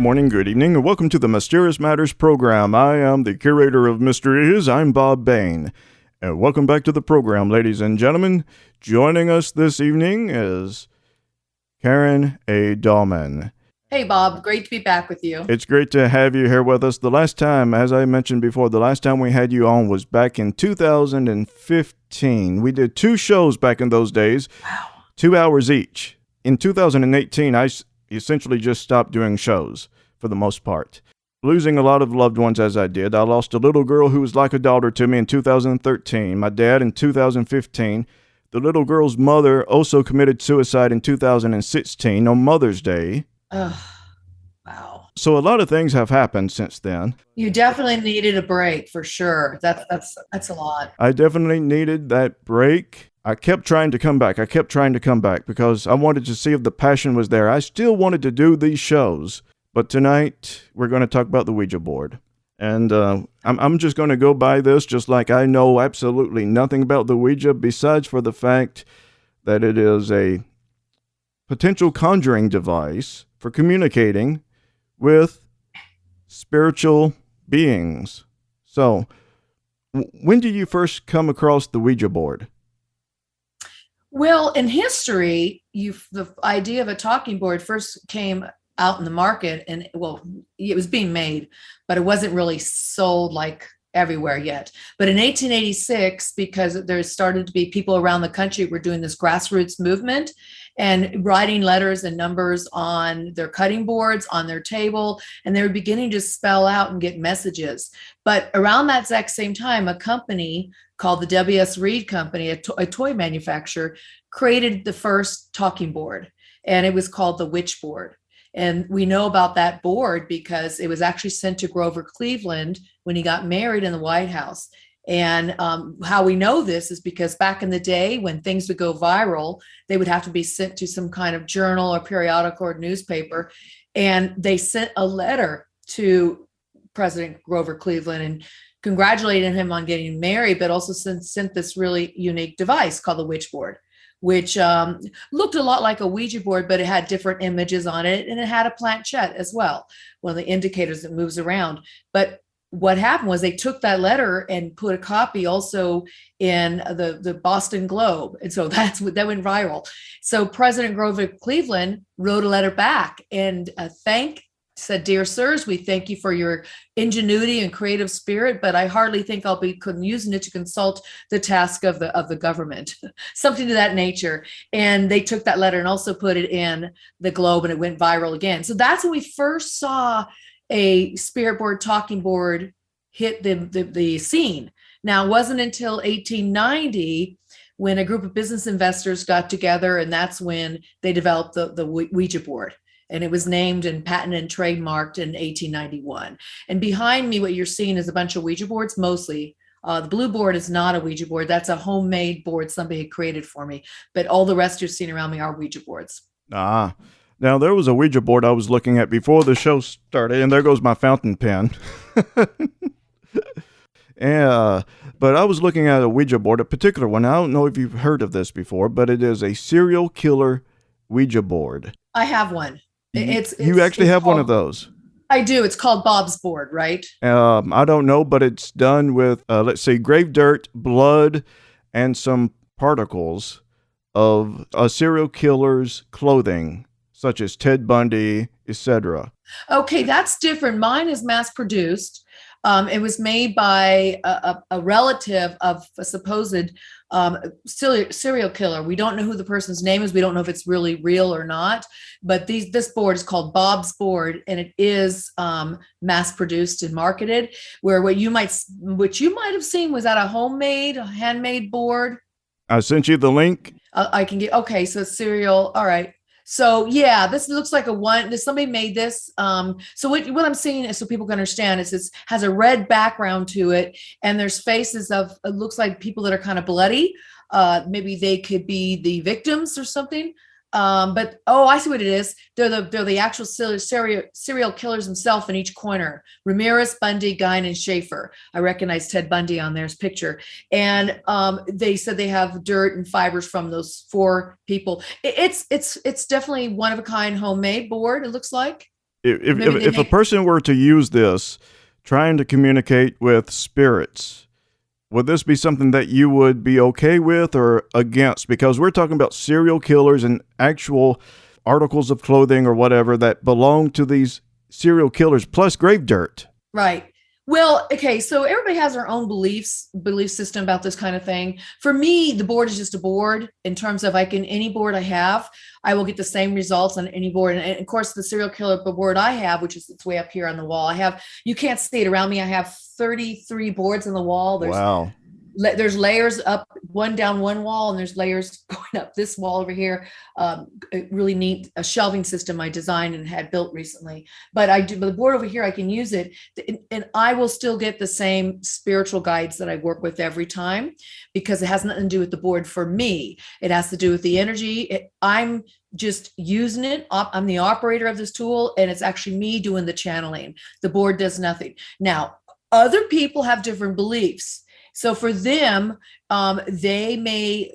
morning, good evening, and welcome to the Mysterious Matters program. I am the curator of mysteries. I'm Bob Bain. And welcome back to the program, ladies and gentlemen. Joining us this evening is Karen A. Dahlman. Hey, Bob. Great to be back with you. It's great to have you here with us. The last time, as I mentioned before, the last time we had you on was back in 2015. We did 2 shows back in those days, Wow. 2 hours each. In 2018, I essentially just stopped doing shows for the most part. Losing a lot of loved ones as I did. I lost a little girl who was like a daughter to me in 2013, my dad in 2015. The little girl's mother also committed suicide in 2016 on Mother's Day. Oh, wow. So a lot of things have happened since then. You definitely needed a break for sure. That's a lot. I definitely needed that break. I kept trying to come back because I wanted to see if the passion was there. I still wanted to do these shows. But tonight, we're going to talk about the Ouija board. And I'm just going to go by this just like I know absolutely nothing about the Ouija besides for the fact that it is a potential conjuring device for communicating with spiritual beings. So, when did you first come across the Ouija board? Well, in history, the idea of a talking board first came out in the market, and well, it was being made, but it wasn't really sold like everywhere yet. But in 1886, because there started to be people around the country who were doing this grassroots movement and writing letters and numbers on their cutting boards, on their table, and they were beginning to spell out and get messages. But around that exact same time, a company called the W.S. Reed Company, a toy manufacturer, created the first talking board, and it was called the Witch Board. And we know about that board because it was actually sent to Grover Cleveland when he got married in the White House. And how we know this is because back in the day when things would go viral, they would have to be sent to some kind of journal or periodical or newspaper. And they sent a letter to President Grover Cleveland and congratulated him on getting married, but also sent this really unique device called the Witch Board, which looked a lot like a Ouija board, but it had different images on it, and it had a planchette as well, one of the indicators that moves around. But what happened was they took that letter and put a copy also in the Boston Globe, and so that went viral. So President Grover Cleveland wrote a letter back and said, "Dear sirs, we thank you for your ingenuity and creative spirit, but I hardly think I'll be using it to consult the task of the government," something to that nature. And they took that letter and also put it in the Globe, and it went viral again. So that's when we first saw a spirit board, talking board hit the scene. Now, it wasn't until 1890 when a group of business investors got together, and that's when they developed the Ouija board. And it was named and patented and trademarked in 1891. And behind me, what you're seeing is a bunch of Ouija boards, mostly. The blue board is not a Ouija board. That's a homemade board somebody had created for me. But all the rest you're seeing around me are Ouija boards. Now there was a Ouija board I was looking at before the show started, and there goes my fountain pen. Yeah, but I was looking at a Ouija board, a particular one. I don't know if you've heard of this before, but it is a serial killer Ouija board. I have one. You actually have one of those? I do. It's called Bob's board, right? I don't know, but it's done with, let's see, grave dirt, blood, and some particles of a serial killer's clothing, such as Ted Bundy, etc. Okay, that's different. Mine is mass-produced. It was made by a relative of a supposed serial killer. We don't know who the person's name is. We don't know if it's really real or not. But this board is called Bob's board, and it is mass-produced and marketed. Where what you might have seen was that a handmade board. I sent you the link. I can get. Okay, so it's serial. All right. So yeah, this looks like somebody made this. So what I'm seeing is, so people can understand, is this has a red background to it, and there's faces of, it looks like people that are kind of bloody. Maybe they could be the victims or something. But I see what it is. They're the actual serial killers themselves in each corner. Ramirez, Bundy, Guine, and Schaefer. I recognize Ted Bundy on there's picture. And they said they have dirt and fibers from those 4 people. It's definitely one of a kind homemade board, it looks like. If a person were to use this, trying to communicate with spirits, would this be something that you would be okay with or against? Because we're talking about serial killers and actual articles of clothing or whatever that belong to these serial killers, plus grave dirt. Right. Well, okay, so everybody has their own belief system about this kind of thing. For me, the board is just a board in terms of any board I have, I will get the same results on any board. And of course, the serial killer board I have, which is it's way up here on the wall. You can't see it around me. I have 33 boards on the wall. There's layers up, one down one wall, and there's layers going up this wall over here. Really neat, a shelving system I designed and had built recently. But the board over here, I can use it, and I will still get the same spiritual guides that I work with every time, because it has nothing to do with the board for me. It has to do with the energy. I'm just using it. I'm the operator of this tool, and it's actually me doing the channeling. The board does nothing. Now, other people have different beliefs. So for them, they may,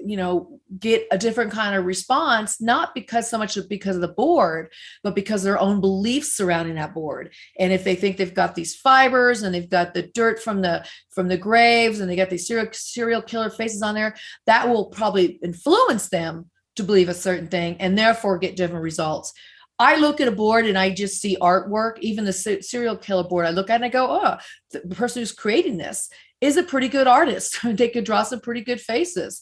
get a different kind of response, not because of the board, but because of their own beliefs surrounding that board. And if they think they've got these fibers and they've got the dirt from the graves and they got these serial killer faces on there, that will probably influence them to believe a certain thing and therefore get different results. I look at a board and I just see artwork. Even the serial killer board, I look at it and I go, oh, the person who's creating this is a pretty good artist. They could draw some pretty good faces.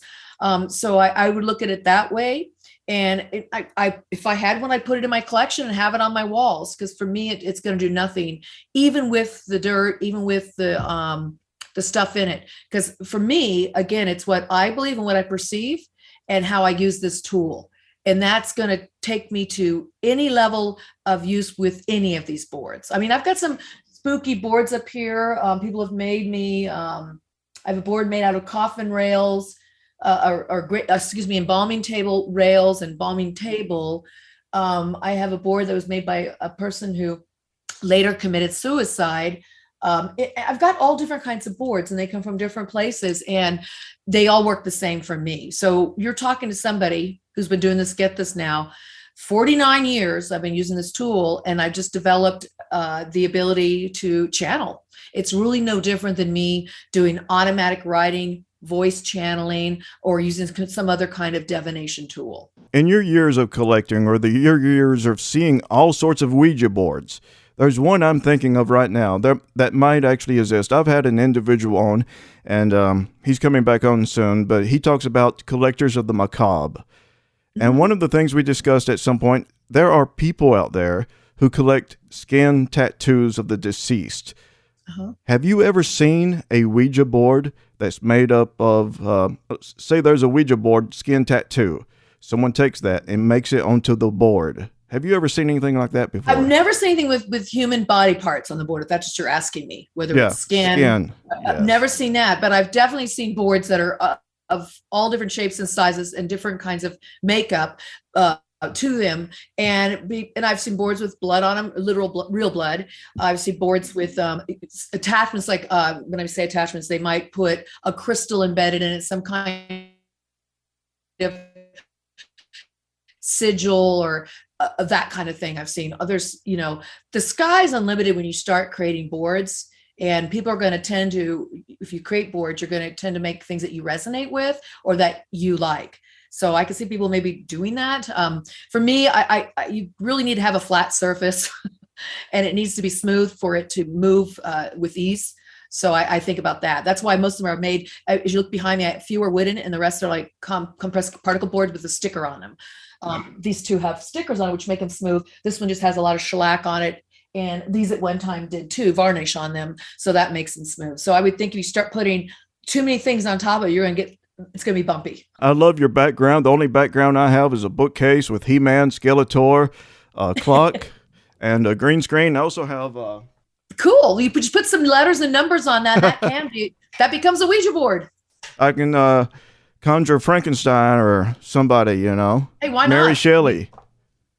So I would look at it that way. And if I had one, I'd put it in my collection and have it on my walls. Because for me, it's going to do nothing, even with the dirt, even with the stuff in it. Because for me, again, it's what I believe and what I perceive and how I use this tool. And that's going to take me to any level of use with any of these boards. I mean, I've got some spooky boards up here. People have made me, I have a board made out of coffin rails, embalming table rails and embalming table. I have a board that was made by a person who later committed suicide. I've got all different kinds of boards and they come from different places and they all work the same for me. So you're talking to somebody who's been doing this, get this now, 49 years I've been using this tool, and I've just developed the ability to channel. It's really no different than me doing automatic writing, voice channeling, or using some other kind of divination tool. In your years of collecting, or your years of seeing all sorts of Ouija boards, there's one I'm thinking of right now that might actually exist. I've had an individual on, and he's coming back on soon, but he talks about collectors of the macabre. And one of the things we discussed at some point, there are people out there who collect skin tattoos of the deceased. Uh-huh. Have you ever seen a Ouija board that's made up of, say there's a Ouija board skin tattoo. Someone takes that and makes it onto the board. Have you ever seen anything like that before? I've never seen anything with human body parts on the board, if that's what you're asking me, whether it's skin. I've never seen that, but I've definitely seen boards that are of all different shapes and sizes and different kinds of makeup to them. And I've seen boards with blood on them, real blood. I've seen boards with attachments, like when I say attachments, they might put a crystal embedded in it, some kind of sigil or that kind of thing. I've seen others, the sky's unlimited when you start creating boards. And people are going to tend to, if you create boards, you're going to tend to make things that you resonate with or that you like. So I can see people maybe doing that. For me, you really need to have a flat surface and it needs to be smooth for it to move with ease. So I think about that. That's why most of them are made, as you look behind me, I have fewer wooden and the rest are like compressed particle boards with a sticker on them. These two have stickers on it, which make them smooth. This one just has a lot of shellac on it. And these at one time did too, varnish on them. So that makes them smooth. So I would think if you start putting too many things on top of it, it's going to be bumpy. I love your background. The only background I have is a bookcase with He-Man, Skeletor, a clock, and a green screen. I also have... Cool. You just put some letters and numbers on that. That becomes a Ouija board. I can conjure Frankenstein or somebody, Hey, why not? Mary Shelley.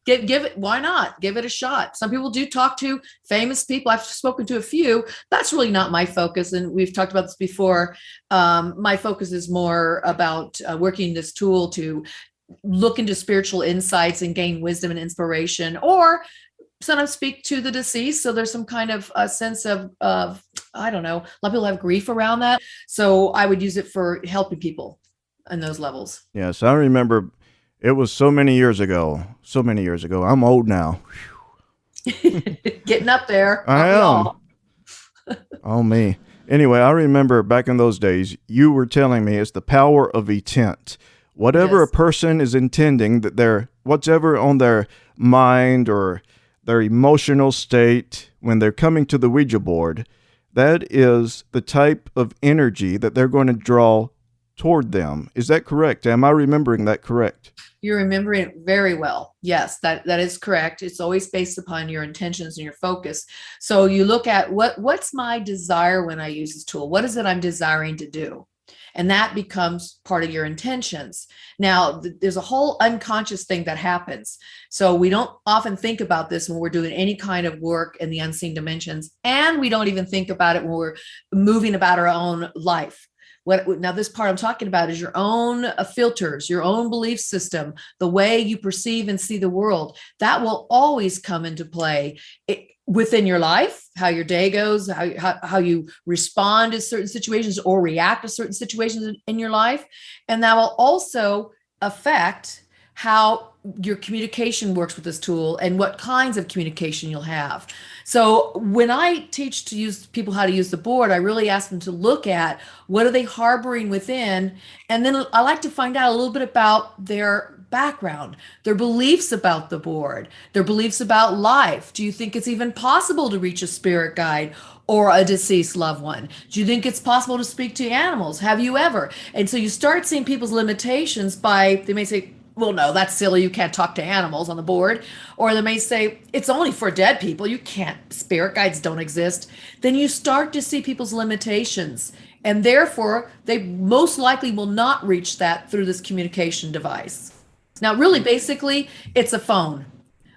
Give it. Why not? Give it a shot. Some people do talk to famous people. I've spoken to a few. That's really not my focus. And we've talked about this before. My focus is more about working this tool to look into spiritual insights and gain wisdom and inspiration, or sometimes speak to the deceased. So there's some kind of a sense of, I don't know, a lot of people have grief around that. So I would use it for helping people on those levels. Yes, I remember it was so many years ago. So many years ago. I'm old now. Getting up there. I am. Oh, me. Anyway, I remember back in those days, you were telling me it's the power of intent. Whatever Yes. a person is intending, that they're, whatever on their mind or their emotional state when they're coming to the Ouija board, that is the type of energy that they're going to draw toward them. Is that correct? Am I remembering that correct? You're remembering it very well. Yes, that is correct. It's always based upon your intentions and your focus. So you look at what's my desire when I use this tool? What is it I'm desiring to do? And that becomes part of your intentions. Now, there's a whole unconscious thing that happens. So we don't often think about this when we're doing any kind of work in the unseen dimensions. And we don't even think about it when we're moving about our own life. Now, this part I'm talking about is your own filters, your own belief system, the way you perceive and see the world. That will always come into play within your life, how your day goes, how you respond to certain situations or react to certain situations in your life. And that will also affect how your communication works with this tool and what kinds of communication you'll have. So when I teach to use people how to use the board, I really ask them to look at what are they harboring within. And then I like to find out a little bit about their background, their beliefs about the board, their beliefs about life. Do you think it's even possible to reach a spirit guide or a deceased loved one? Do you think it's possible to speak to animals? Have you ever? And so you start seeing people's limitations by, they may say, well, no, that's silly. You can't talk to animals on the board. Or they may say, it's only for dead people. You can't, spirit guides don't exist. Then you start to see people's limitations. And therefore, they most likely will not reach that through this communication device. Now, really, basically, it's a phone.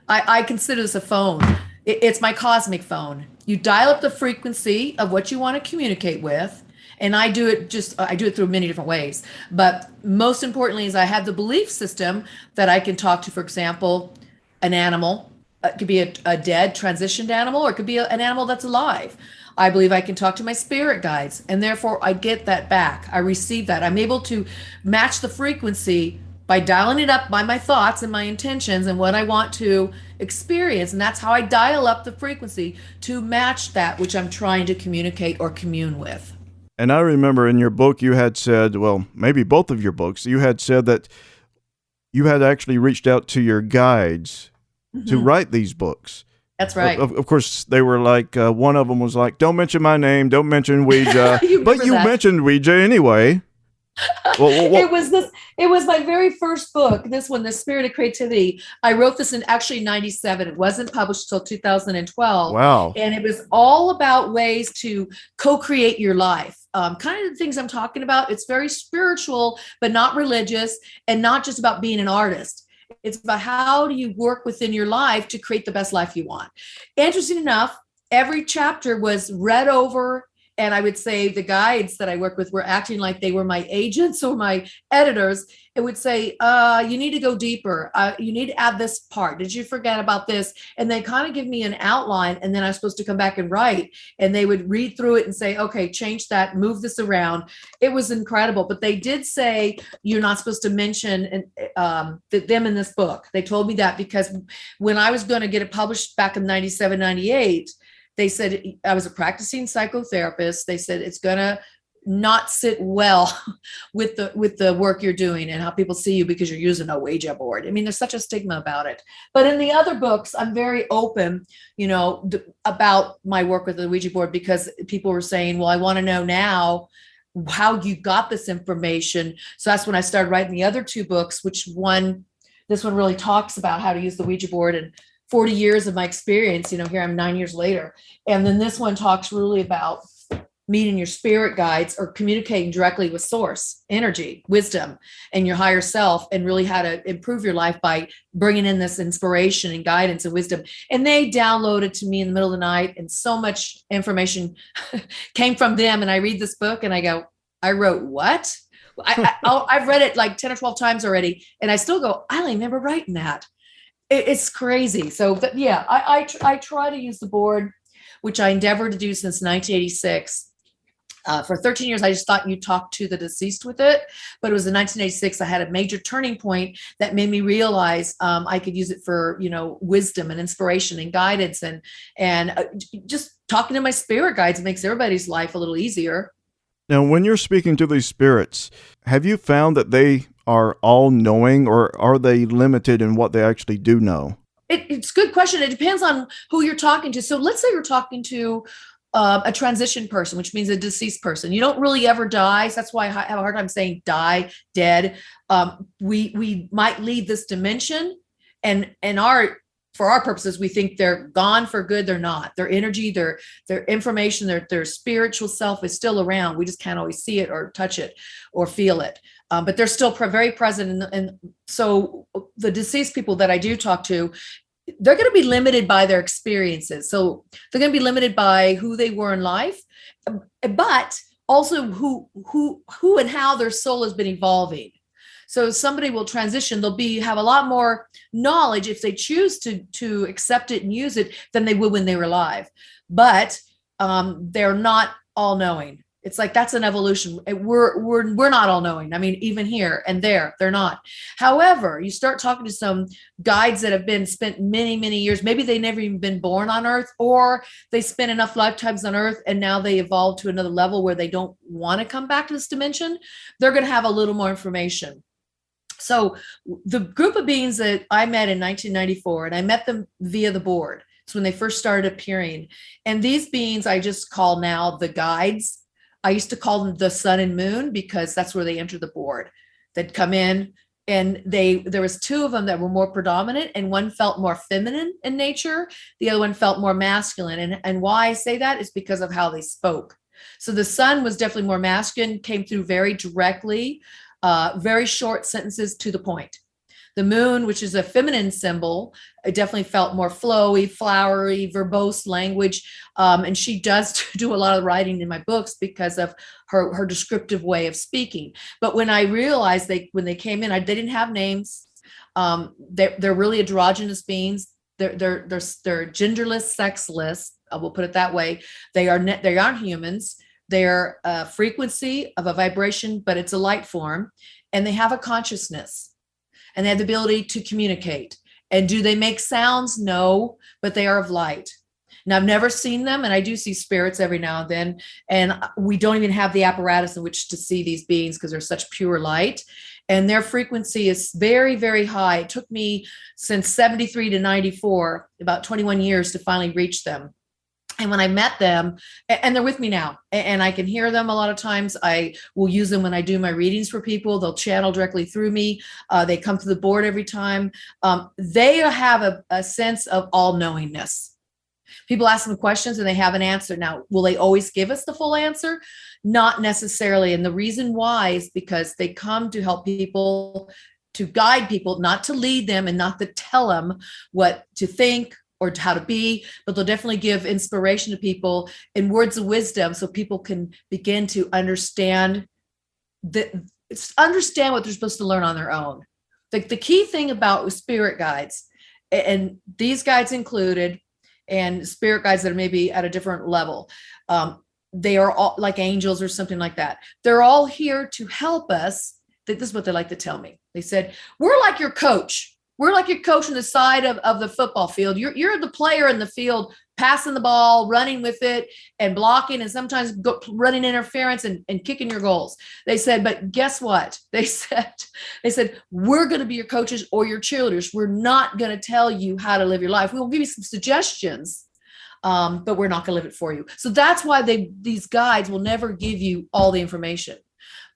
I consider this a phone. It's my cosmic phone. You dial up the frequency of what you want to communicate with. And I do it through many different ways. But most importantly is I have the belief system that I can talk to, for example, an animal. It could be a dead transitioned animal, or it could be an animal that's alive. I believe I can talk to my spirit guides, and therefore I get that back. I receive that. I'm able to match the frequency by dialing it up by my thoughts and my intentions and what I want to experience. And that's how I dial up the frequency to match that which I'm trying to communicate or commune with. And I remember in your book you had said, well, maybe both of your books, you had said that you had actually reached out to your guides to write these books. That's right. Of course, they were like, one of them was like, don't mention my name, don't mention Ouija. But you mentioned Ouija anyway. Well, It was my very first book. This one, The Spirit of Creativity. I wrote this in actually 97. It wasn't published until 2012. Wow. And it was all about ways to co-create your life. Kind of the things I'm talking about. It's very spiritual, but not religious, and not just about being an artist. It's about how do you work within your life to create the best life you want. Interesting enough, every chapter was read over. And I would say the guides that I work with were acting like they were my agents or my editors. It would say, you need to go deeper. You need to add this part. Did you forget about this? And they kind of give me an outline, and then I'm supposed to come back and write. And they would read through it and say, okay, change that, move this around. It was incredible. But they did say you're not supposed to mention them in this book. They told me that because when I was going to get it published back in 97, 98, they said, I was a practicing psychotherapist. They said, it's going to not sit well with the work you're doing and how people see you because you're using a Ouija board. I mean, there's such a stigma about it. But in the other books, I'm very open, about my work with the Ouija board, because people were saying, well, I want to know now how you got this information. So that's when I started writing the other two books, this one really talks about how to use the Ouija board and 40 years of my experience, here I'm 9 years later. And then this one talks really about meeting your spirit guides or communicating directly with source, energy, wisdom, and your higher self, and really how to improve your life by bringing in this inspiration and guidance and wisdom. And they downloaded to me in the middle of the night, and so much information came from them. And I read this book and I go, I wrote what? I've read it like 10 or 12 times already. And I still go, I don't remember writing that. It's crazy. So yeah, I try to use the board, which I endeavored to do since 1986. For 13 years, I just thought you talked to the deceased with it. But it was in 1986, I had a major turning point that made me realize I could use it for, wisdom and inspiration and guidance and just talking to my spirit guides makes everybody's life a little easier. Now, when you're speaking to these spirits, have you found that they are all knowing, or are they limited in what they actually do know? It's a good question. It depends on who you're talking to. So let's say you're talking to a transition person, which means a deceased person. You don't really ever die. So that's why I have a hard time saying die, dead. We might leave this dimension, and for our purposes, we think they're gone for good. They're not. Their energy, their information, their spiritual self is still around. We just can't always see it or touch it or feel it. But they're still very present. And so the deceased people that I do talk to, they're going to be limited by their experiences. So they're going to be limited by who they were in life, but also who and how their soul has been evolving. So somebody will transition. They'll have a lot more knowledge if they choose to accept it and use it than they would when they were alive. But they're not all knowing. It's like that's an evolution. We're not all knowing. I mean, even here and there, they're not. However, you start talking to some guides that have been spent many, many years. Maybe they never even been born on Earth, or they spent enough lifetimes on Earth and now they evolved to another level where they don't want to come back to this dimension. They're going to have a little more information. So the group of beings that I met in 1994, and I met them via the board. It's when they first started appearing. And these beings I just call now the guides. I used to call them the sun and moon because that's where they enter the board. They'd come in, and there was two of them that were more predominant, and one felt more feminine in nature. The other one felt more masculine. And why I say that is because of how they spoke. So the sun was definitely more masculine, came through very directly, very short sentences to the point. The moon, which is a feminine symbol, it definitely felt more flowy, flowery, verbose language. And she does do a lot of writing in my books because of her descriptive way of speaking. But when I realized when they came in, they didn't have names. They're really androgynous beings. They're genderless, sexless. I will put it that way. They aren't humans. They're a frequency of a vibration, but it's a light form, and they have a consciousness, and they have the ability to communicate. And do they make sounds? No, but they are of light. Now, I've never seen them, and I do see spirits every now and then, and we don't even have the apparatus in which to see these beings because they're such pure light, and their frequency is very, very high. It took me since 73 to 94, about 21 years to finally reach them. And when I met them, and they're with me now, and I can hear them a lot of times. I will use them when I do my readings for people. They'll channel directly through me. They come to the board every time. They have a sense of all-knowingness. People ask them questions and they have an answer. Now, will they always give us the full answer? Not necessarily. And the reason why is because they come to help people, to guide people, not to lead them and not to tell them what to think or how to be, but they'll definitely give inspiration to people in words of wisdom so people can begin to understand what they're supposed to learn on their own. The key thing about spirit guides, and these guides included, and spirit guides that are maybe at a different level, they are all like angels or something like that. They're all here to help us. This is what they like to tell me. They said, we're like your coach. We're like your coach on the side of the football field. You're the player in the field, passing the ball, running with it, and blocking, and sometimes running interference and kicking your goals. They said, but guess what? They said, we're going to be your coaches or your cheerleaders. We're not going to tell you how to live your life. We'll give you some suggestions, but we're not going to live it for you. So that's why these guides will never give you all the information.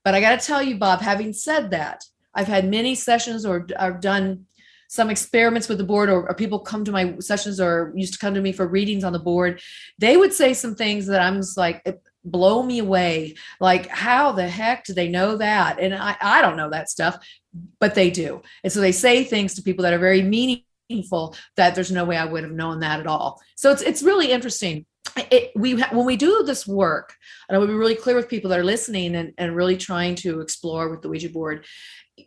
But I got to tell you, Bob, having said that, I've had many sessions or I've done some experiments with the board, or people come to my sessions or used to come to me for readings on the board. They would say some things that I'm just like, it blow me away. Like, how the heck do they know that? And I don't know that stuff, but they do. And so they say things to people that are very meaningful that there's no way I would have known that at all. So it's really interesting. When we do this work, and I would be really clear with people that are listening and really trying to explore with the Ouija board,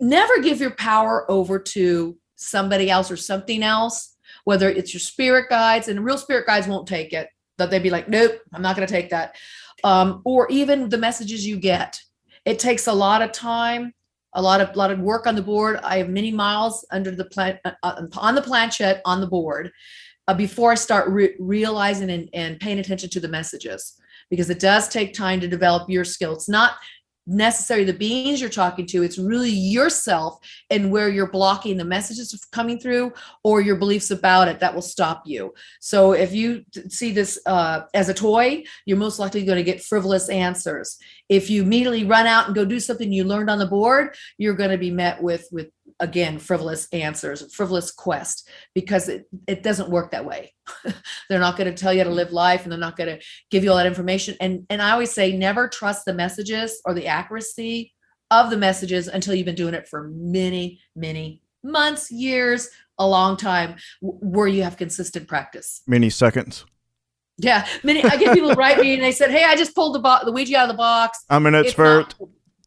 never give your power over to somebody else or something else, whether it's your spirit guides, and real spirit guides won't take it, that they'd be like, nope, I'm not going to take that. Or even the messages you get. It takes a lot of time, a lot of work on the board. I have many miles under the on the planchette on the board before I start realizing and paying attention to the messages, because it does take time to develop your skill. It's not necessarily the beings you're talking to, it's really yourself and where you're blocking the messages coming through, or your beliefs about it that will stop you. So if you see this as a toy, you're most likely going to get frivolous answers. If you immediately run out and go do something you learned on the board, you're going to be met with again, frivolous answers, frivolous quest, because it doesn't work that way. They're not going to tell you how to live life, and they're not going to give you all that information. And I always say, never trust the messages or the accuracy of the messages until you've been doing it for many, many months, years, a long time, where you have consistent practice. Many seconds. Yeah. I get people to write me and they said, hey, I just pulled the Ouija out of the box. I'm an expert.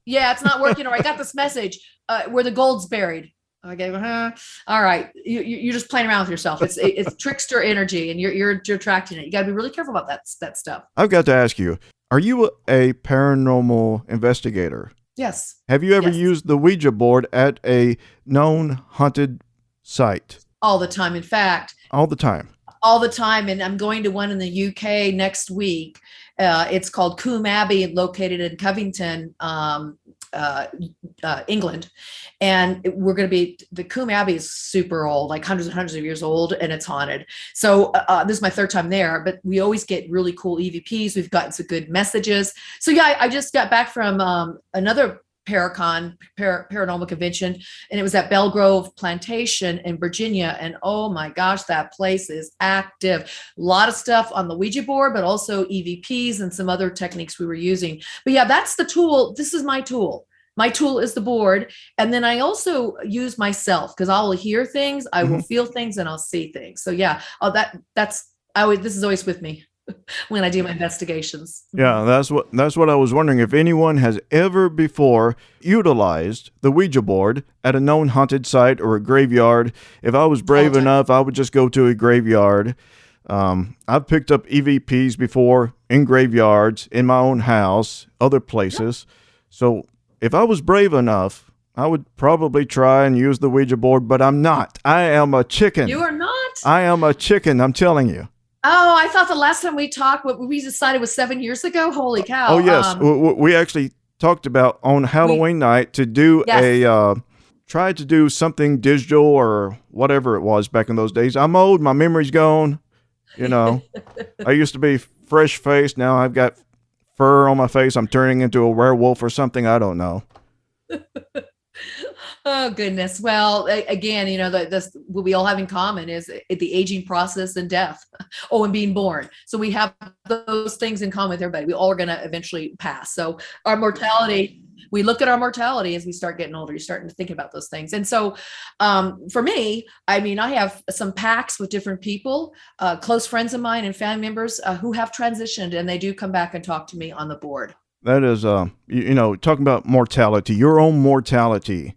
It's not working. Or I got this message where the gold's buried. I go, all right. You're just playing around with yourself. It's trickster energy, and you're attracting it. You got to be really careful about that stuff. I've got to ask you, are you a paranormal investigator? Yes. Have you ever used the Ouija board at a known haunted site? All the time. In fact, all the time. And I'm going to one in the UK next week. It's called Coombe Abbey, located in Covington, England. And we're going to be, the Coombe Abbey is super old, like hundreds and hundreds of years old, and it's haunted. So this is my third time there, but we always get really cool EVPs. We've gotten some good messages. So yeah, I just got back from another paranormal convention, and it was at Belgrove Plantation in Virginia. And oh my gosh, that place is active. A lot of stuff on the Ouija board, but also EVPs and some other techniques we were using. But yeah, that's the tool. This is my tool. My tool is the board. And then I also use myself, because I will hear things, I will feel things, and I'll see things. So yeah, this is always with me when I do my investigations. Yeah, that's what I was wondering, if anyone has ever before utilized the Ouija board at a known haunted site or a graveyard. If I was brave enough, I would just go to a graveyard. I've picked up EVPs before in graveyards, in my own house, other places. Yep. So if I was brave enough, I would probably try and use the Ouija board, but I'm not. I am a chicken. You are not? I am a chicken, I'm telling you. Oh, I thought the last time we talked, what we decided was 7 years ago. Holy cow. Oh, yes. We actually talked about on Halloween night to do try to do something digital or whatever it was back in those days. I'm old. My memory's gone. I used to be fresh faced. Now I've got fur on my face. I'm turning into a werewolf or something. I don't know. Oh, goodness. Well, again, this what we all have in common is the aging process and death. Oh, and being born. So we have those things in common with everybody. We all are going to eventually pass. So our mortality, we look at our mortality as we start getting older. You're starting to think about those things. And so for me, I have some pacts with different people, close friends of mine and family members who have transitioned, and they do come back and talk to me on the board. That is, talking about mortality, your own mortality.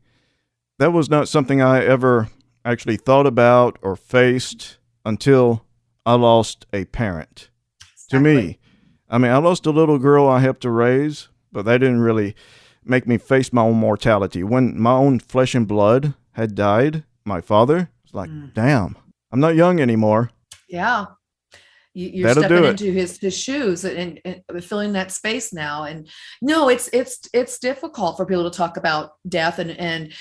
That was not something I ever actually thought about or faced until I lost a parent. Exactly. To me, I lost a little girl I helped to raise, but that didn't really make me face my own mortality. When my own flesh and blood had died, my father, it's like, damn, I'm not young anymore. Yeah. You're stepping into his shoes and filling that space now. And no, it's difficult for people to talk about death and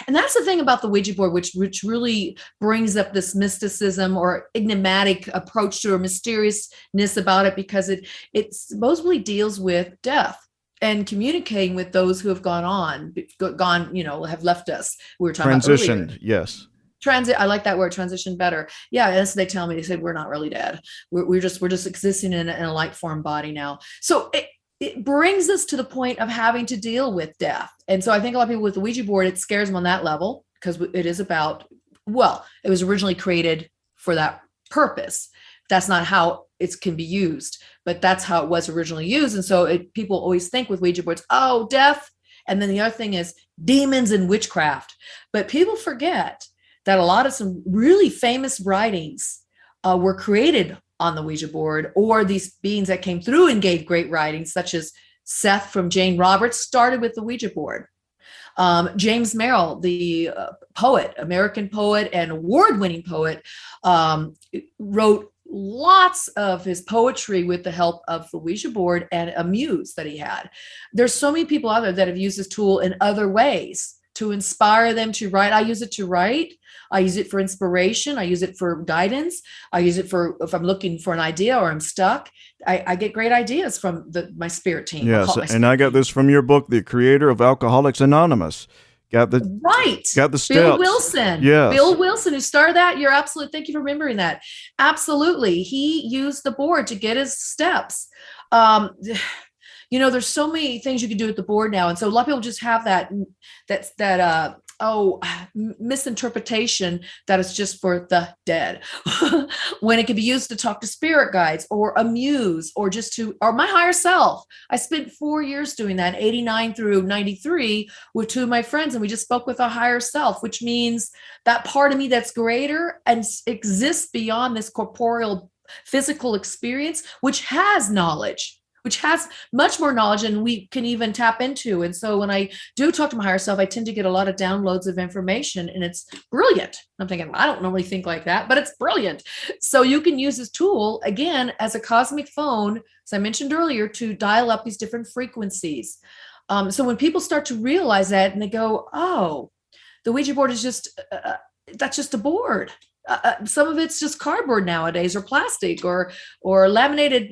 that's the thing about the Ouija board, which really brings up this mysticism or enigmatic approach to, or mysteriousness about it, because it supposedly deals with death and communicating with those who have gone, have left us. We were talking about transitioned. Yes. I like that word, transition, better. Yeah. That's what they tell me. They said, we're not really dead. We're just existing in a light form body now. So it brings us to the point of having to deal with death. And so I think a lot of people with the Ouija board, it scares them on that level, because it is about, it was originally created for that purpose. That's not how it can be used, but that's how it was originally used. And so people always think with Ouija boards, oh, death. And then the other thing is demons and witchcraft. But people forget that a lot of some really famous writings were created on the Ouija board, or these beings that came through and gave great writings, such as Seth from Jane Roberts started with the Ouija board. James Merrill, the poet, American poet and award-winning poet, wrote lots of his poetry with the help of the Ouija board and a muse that he had. There's so many people out there that have used this tool in other ways to inspire them to write. I use it to write. I use it for inspiration. I use it for guidance. I use it for if I'm looking for an idea or I'm stuck. I get great ideas from my spirit team. Yes, and I got this from your book, the creator of Alcoholics Anonymous. Got the steps. Bill Wilson. Yes. Bill Wilson, who started that. You're absolutely. Thank you for remembering that. Absolutely, he used the board to get his steps. There's so many things you can do with the board now, and so a lot of people just have that misinterpretation that it's just for the dead, when it can be used to talk to spirit guides or a muse or or my higher self. I spent 4 years doing that, 89 through 93, with two of my friends, and we just spoke with our higher self, which means that part of me that's greater and exists beyond this corporeal physical experience, which has knowledge, which has much more knowledge than we can even tap into. And so when I do talk to my higher self, I tend to get a lot of downloads of information, and it's brilliant. I'm thinking, I don't normally think like that, but it's brilliant. So you can use this tool, again, as a cosmic phone, as I mentioned earlier, to dial up these different frequencies. So when people start to realize that and they go, oh, the Ouija board is that's just a board. Some of it's just cardboard nowadays, or plastic, or laminated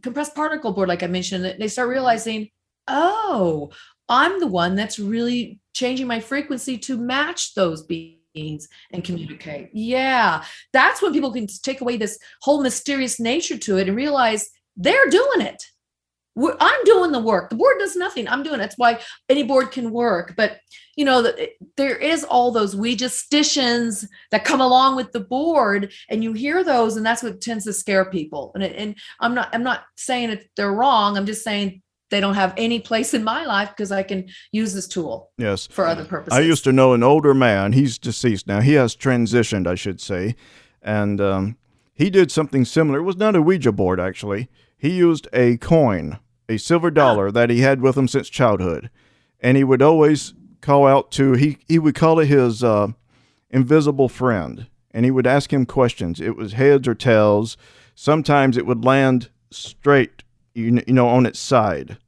compressed particle board, like I mentioned. They start realizing, oh, I'm the one that's really changing my frequency to match those beings and communicate. Yeah, that's when people can take away this whole mysterious nature to it and realize they're doing it. I'm doing the work. The board does nothing. I'm doing it. That's why any board can work. But there is all those Ouija stitions that come along with the board, and you hear those, and that's what tends to scare people. And I'm not saying that they're wrong. I'm just saying they don't have any place in my life because I can use this tool. Yes, for other purposes. I used to know an older man. He's deceased now. He has transitioned, I should say, and he did something similar. It was not a Ouija board, actually. He used a coin, a silver dollar that he had with him since childhood. And he would always call out he would call it his invisible friend. And he would ask him questions. It was heads or tails. Sometimes it would land straight, on its side.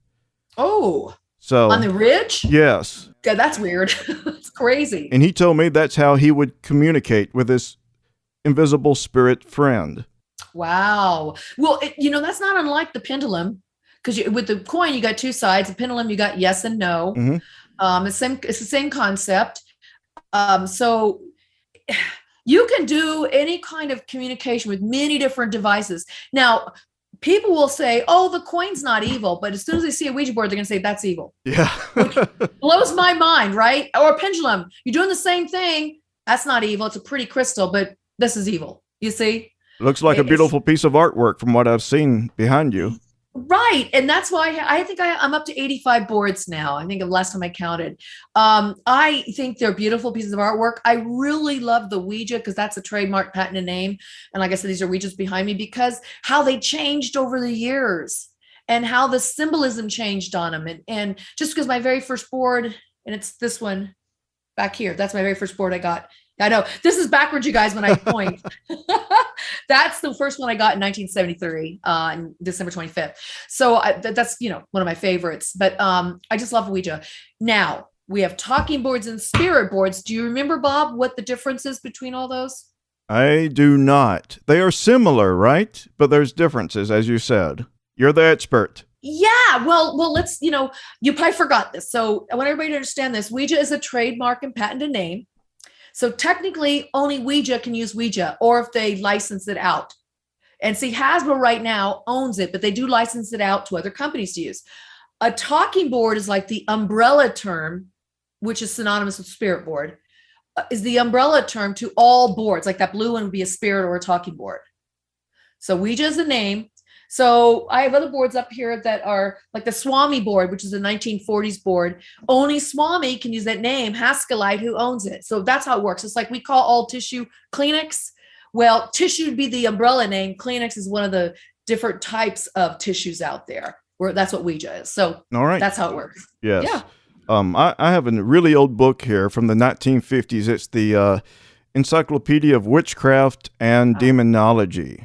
Oh, so on the ridge? Yes. God, that's weird. It's crazy. And he told me that's how he would communicate with his invisible spirit friend. Wow. Well, that's not unlike the pendulum, because with the coin, you got two sides. The pendulum, you got yes and no. Mm-hmm. It's the same concept. So you can do any kind of communication with many different devices. Now, people will say, oh, the coin's not evil. But as soon as they see a Ouija board, they're going to say that's evil. Yeah. Which blows my mind, right? Or a pendulum. You're doing the same thing. That's not evil. It's a pretty crystal, but this is evil. You see? Looks like a beautiful piece of artwork from what I've seen behind you. Right. And that's why I think I'm up to 85 boards now. I think the last time I counted. I think they're beautiful pieces of artwork. I really love the Ouija because that's a trademark, patented name. And like I said, these are Ouijas behind me because how they changed over the years and how the symbolism changed on them. And just because my very first board, and it's this one back here, that's my very first board I got. I know this is backwards, you guys, when I point. That's the first one I got in 1973, on December 25th. So that's, one of my favorites, but I just love Ouija. Now we have talking boards and spirit boards. Do you remember, Bob, what the difference is between all those? I do not. They are similar, right? But there's differences, as you said. You're the expert. Yeah, well, let's, you probably forgot this. So I want everybody to understand this. Ouija is a trademark and patented name. So technically, only Ouija can use Ouija, or if they license it out. And see, Hasbro right now owns it, but they do license it out to other companies to use. A talking board is like the umbrella term, which is synonymous with spirit board, is the umbrella term to all boards. Like that blue one would be a spirit or a talking board. So Ouija is the name. So I have other boards up here that are like the Swami board, which is a 1940s board. Only Swami can use that name, Haskellite, who owns it. So that's how it works. It's like we call all tissue Kleenex. Well, tissue would be the umbrella name. Kleenex is one of the different types of tissues out there, where that's what Ouija is. So All right. that's how it works. Yes. Yeah. I have a really old book here from the 1950s. It's the Encyclopedia of Witchcraft and Demonology.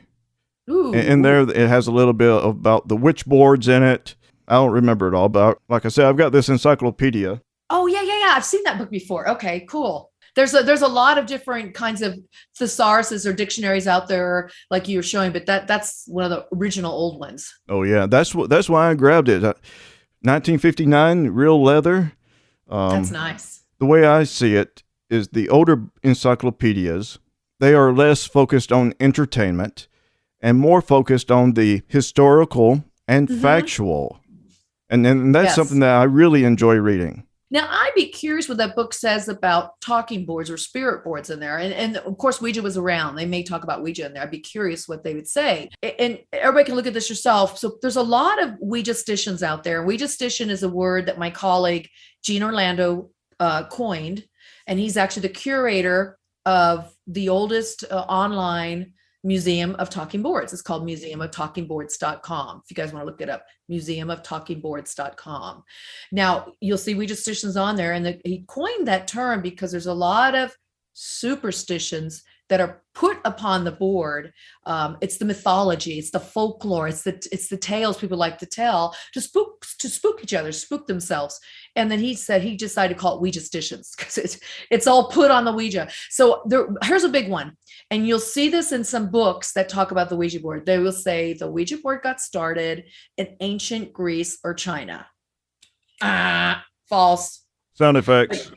Ooh. In there, it has a little bit about the witch boards in it. I don't remember it all, but like I said, I've got this encyclopedia. Oh, yeah. I've seen that book before. Okay, cool. There's a lot of different kinds of thesauruses or dictionaries out there, like you were showing, but that's one of the original old ones. Oh yeah, that's why I grabbed it. 1959, real leather. That's nice. The way I see it is the older encyclopedias, they are less focused on entertainment and more focused on the historical and factual. And that's something that I really enjoy reading. Now, I'd be curious what that book says about talking boards or spirit boards in there. And of course, Ouija was around. They may talk about Ouija in there. I'd be curious what they would say. And everybody can look at this yourself. So there's a lot of Ouija-sticians out there. Ouija-stician is a word that my colleague, Gene Orlando, coined. And he's actually the curator of the oldest online museum of talking boards. It's called museumoftalkingboards.com. If you guys want to look it up, museumoftalkingboards.com. Now you'll see Ouija-sticians on there, and he coined that term because there's a lot of superstitions that are put upon the board. It's the mythology, it's the folklore, it's the tales people like to tell to spook each other, spook themselves. And then he said he decided to call it Ouija-sticians because it's all put on the Ouija. So here's a big one. And you'll see this in some books that talk about the Ouija board. They will say the Ouija board got started in ancient Greece or China. False. Sound effects.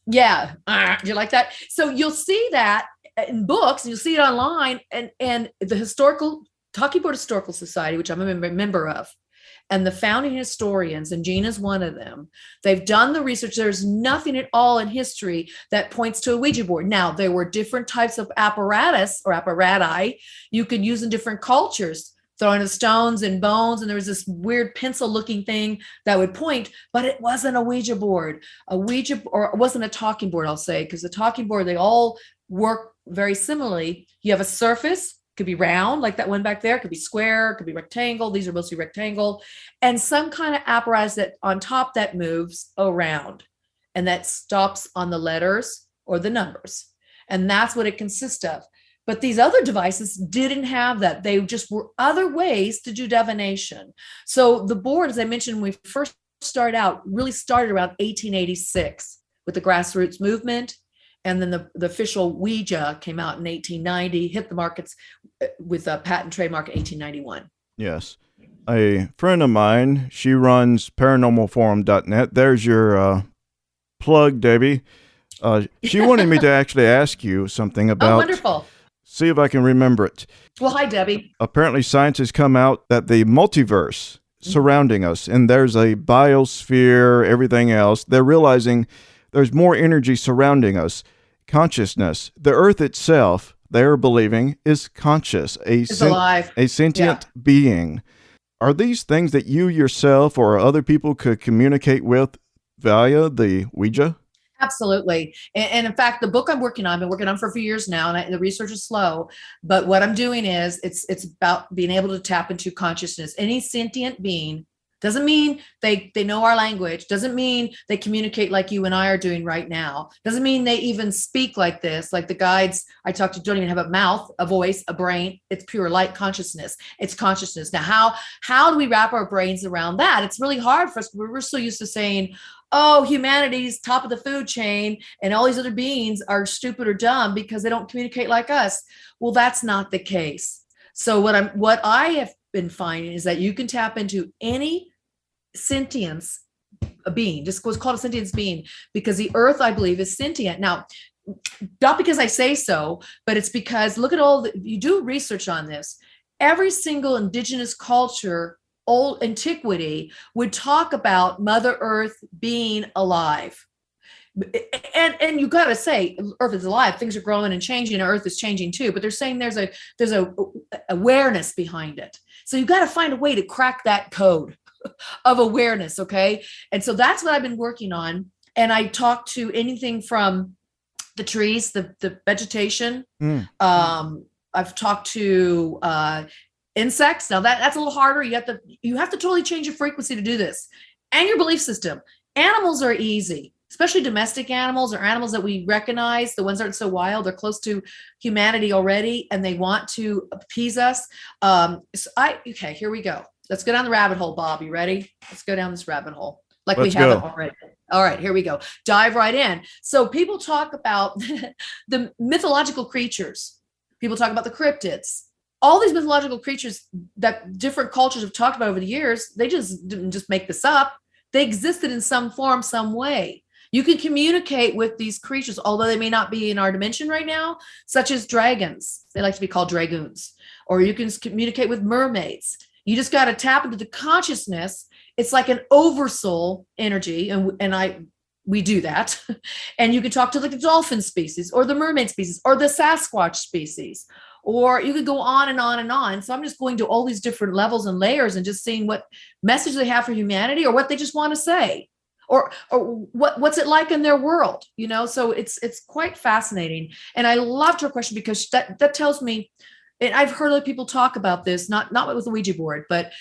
Yeah. Do you like that? So you'll see that in books, and you'll see it online, and the Talking Board Historical Society, which I'm a member of, and the founding historians, and Gina's one of them, they've done the research. There's nothing at all in history that points to a Ouija board. Now, there were different types of apparatus or apparati you could use in different cultures, throwing the stones and bones, and there was this weird pencil-looking thing that would point, but it wasn't a Ouija board. Or it wasn't a talking board, I'll say, because the talking board, they all work very similarly. You have a surface, could be round like that one back there, could be square, could be rectangle. These are mostly rectangle, and some kind of apparatus that on top that moves around and that stops on the letters or the numbers. And that's what it consists of. But these other devices didn't have that. They just were other ways to do divination. So the board, as I mentioned, when we first started out, really started around 1886 with the grassroots movement. And then the official Ouija came out in 1890, hit the markets with a patent trademark in 1891. Yes. A friend of mine, she runs paranormalforum.net. There's your plug, Debbie. She wanted me to actually ask you something about... Oh, wonderful. See if I can remember it. Well, hi, Debbie. Apparently, science has come out that the multiverse surrounding us, and there's a biosphere, everything else, they're realizing there's more energy surrounding us. Consciousness. The Earth itself, they're believing, is conscious, alive. A sentient being. Are these things that you yourself or other people could communicate with via the Ouija? Absolutely. And in fact, the book I've been working on for a few years now, and the research is slow, but what I'm doing is it's about being able to tap into consciousness. Any sentient being, doesn't mean they know our language, doesn't mean they communicate like you and I are doing right now, doesn't mean they even speak like this, like the guides I talk to don't even have a mouth, a voice, a brain. It's pure light consciousness. It's consciousness. Now, how do we wrap our brains around that? It's really hard for us. We're so used to saying, oh, humanity's top of the food chain and all these other beings are stupid or dumb because they don't communicate like us. Well, that's not the case. So what I have been finding is that you can tap into any sentience being, just what's called a sentience being, because the Earth, I believe, is sentient. Now, not because I say so, but it's because look at you do research on this. Every single indigenous culture, old antiquity, would talk about Mother Earth being alive. And you got to say, Earth is alive. Things are growing and changing. And Earth is changing too. But they're saying there's a awareness behind it. So you got to find a way to crack that code of awareness. Okay. And so that's what I've been working on. And I talk to anything from the trees, the vegetation. I've talked to insects. Now that's a little harder. You have to totally change your frequency to do this, and your belief system. Animals are easy, especially domestic animals or animals that we recognize, the ones that aren't so wild. They're close to humanity already, and they want to appease us. Okay, here we go. Let's go down the rabbit hole, Bob. You ready? Let's go down this rabbit hole like we haven't already. All right, here we go. Dive right in. So people talk about the mythological creatures. People talk about the cryptids. All these mythological creatures that different cultures have talked about over the years, they didn't just make this up. They existed in some form, some way. You can communicate with these creatures, although they may not be in our dimension right now, such as dragons. They like to be called dragoons. Or you can communicate with mermaids. You just got to tap into the consciousness. It's like an oversoul energy, and we do that. And you can talk to like the dolphin species or the mermaid species or the Sasquatch species, or you could go on and on and on. So I'm just going to all these different levels and layers and just seeing what message they have for humanity or what they just want to say, or what's it like in their world, So it's quite fascinating. And I loved her question because that tells me, and I've heard other people talk about this, not with the Ouija board, but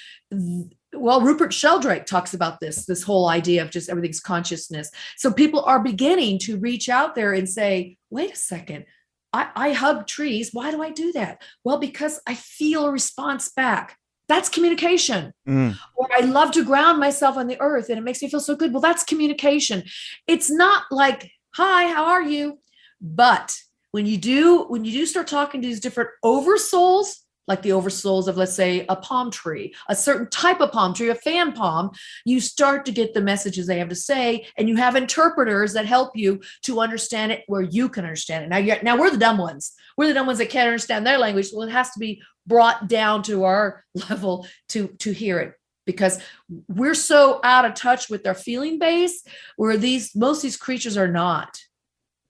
Rupert Sheldrake talks about this whole idea of just everything's consciousness. So people are beginning to reach out there and say, wait a second, I hug trees. Why do I do that? Well, because I feel a response back. That's communication. Or I love to ground myself on the earth and it makes me feel so good. Well, that's communication. It's not like, hi, how are you? But when you do start talking to these different oversouls, like the oversouls of, let's say, a palm tree, a certain type of palm tree, a fan palm, you start to get the messages they have to say, and you have interpreters that help you to understand it where you can understand it. Now we're the dumb ones. We're the dumb ones that can't understand their language. Well, it has to be brought down to our level to hear it, because we're so out of touch with their feeling base, where most of these creatures are not.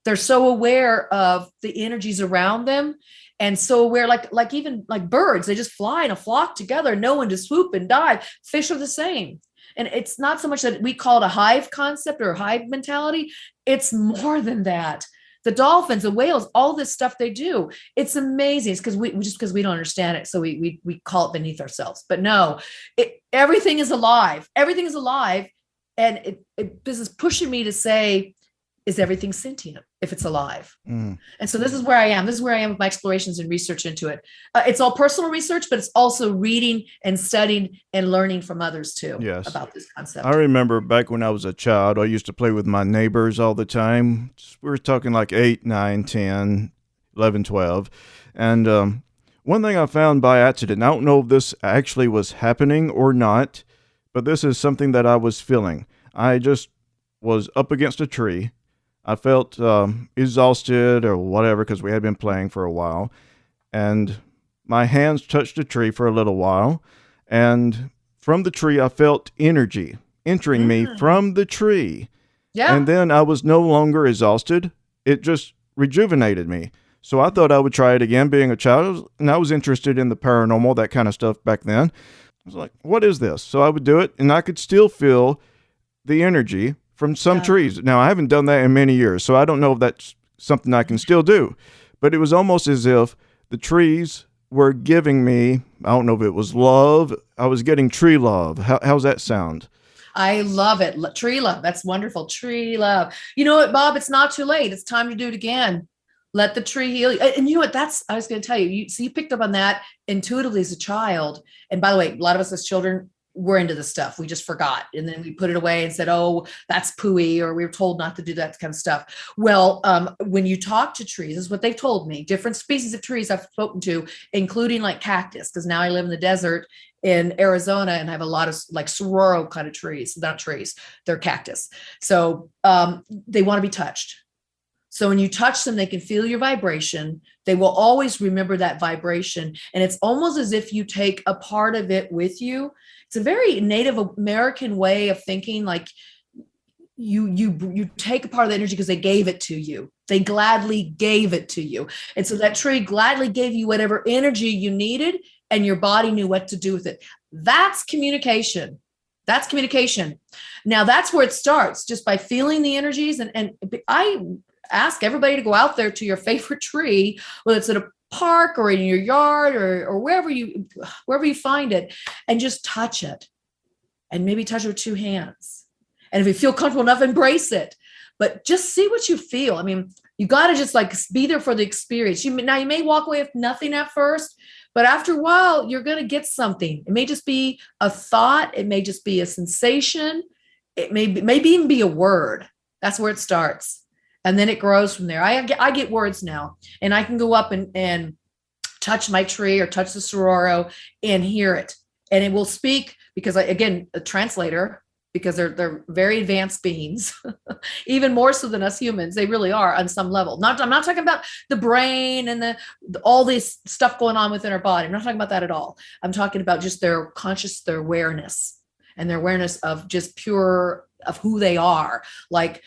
They're so aware of the energies around them. And so aware, like even like birds, they just fly in a flock together, know when to swoop and dive. Fish are the same. And it's not so much that we call it a hive concept or a hive mentality. It's more than that. The dolphins, the whales, all this stuff they do, it's amazing. It's because we don't understand it. So we call it beneath ourselves. But no, everything is alive. Everything is alive. And this is pushing me to say, is everything sentient if it's alive? And so this is where I am. This is where I am with my explorations and research into it. It's all personal research, but it's also reading and studying and learning from others too. Yes. About this concept. I remember back when I was a child, I used to play with my neighbors all the time. We were talking like 8, 9, 10, 11, 12. And one thing I found by accident, I don't know if this actually was happening or not, but this is something that I was feeling. I just was up against a tree. I felt exhausted or whatever because we had been playing for a while. And my hands touched a tree for a little while. And from the tree, I felt energy entering me from the tree. Yeah. And then I was no longer exhausted. It just rejuvenated me. So I thought I would try it again being a child. And I was interested in the paranormal, that kind of stuff back then. I was like, what is this? So I would do it, and I could still feel the energy from some trees. Now, I haven't done that in many years, so I don't know if that's something I can still do. But it was almost as if the trees were giving me, I don't know if it was love. I was getting tree love. How's that sound? I love it. Tree love. That's wonderful. Tree love. You know what, Bob? It's not too late. It's time to do it again. Let the tree heal you. And you know what? I was going to tell you. You picked up on that intuitively as a child. And by the way, a lot of us as children, we're into the stuff. We just forgot. And then we put it away and said, oh, that's pooey, or we were told not to do that kind of stuff. Well, when you talk to trees, this is what they've told me. Different species of trees I've spoken to, including like cactus, because now I live in the desert in Arizona and I have a lot of like saguaro kind of trees. Not trees, they're cactus. So they want to be touched. So when you touch them, they can feel your vibration. They will always remember that vibration. And it's almost as if you take a part of it with you. It's a very Native American way of thinking, like you take a part of the energy because they gave it to you. They gladly gave it to you. And so that tree gladly gave you whatever energy you needed. and your body knew what to do with it. That's communication. That's communication. Now that's where it starts, just by feeling the energies. And I ask everybody to go out there to your favorite tree, whether it's at a park or in your yard or wherever you find it, and just touch it, and maybe touch it with two hands. And if you feel comfortable enough, embrace it, but just see what you feel. I mean, you got to just like be there for the experience. You may walk away with nothing at first, but after a while, you're going to get something. It may just be a thought. It may just be a sensation. It maybe even be a word. That's where it starts. And then it grows from there. I get words now, and I can go up and touch my tree or touch the sororo and hear it. And it will speak, because again, a translator, because they're very advanced beings, even more so than us humans. They really are on some level. I'm not talking about the brain and all this stuff going on within our body. I'm not talking about that at all. I'm talking about just their conscious, their awareness, and their awareness of just pure of who they are. Like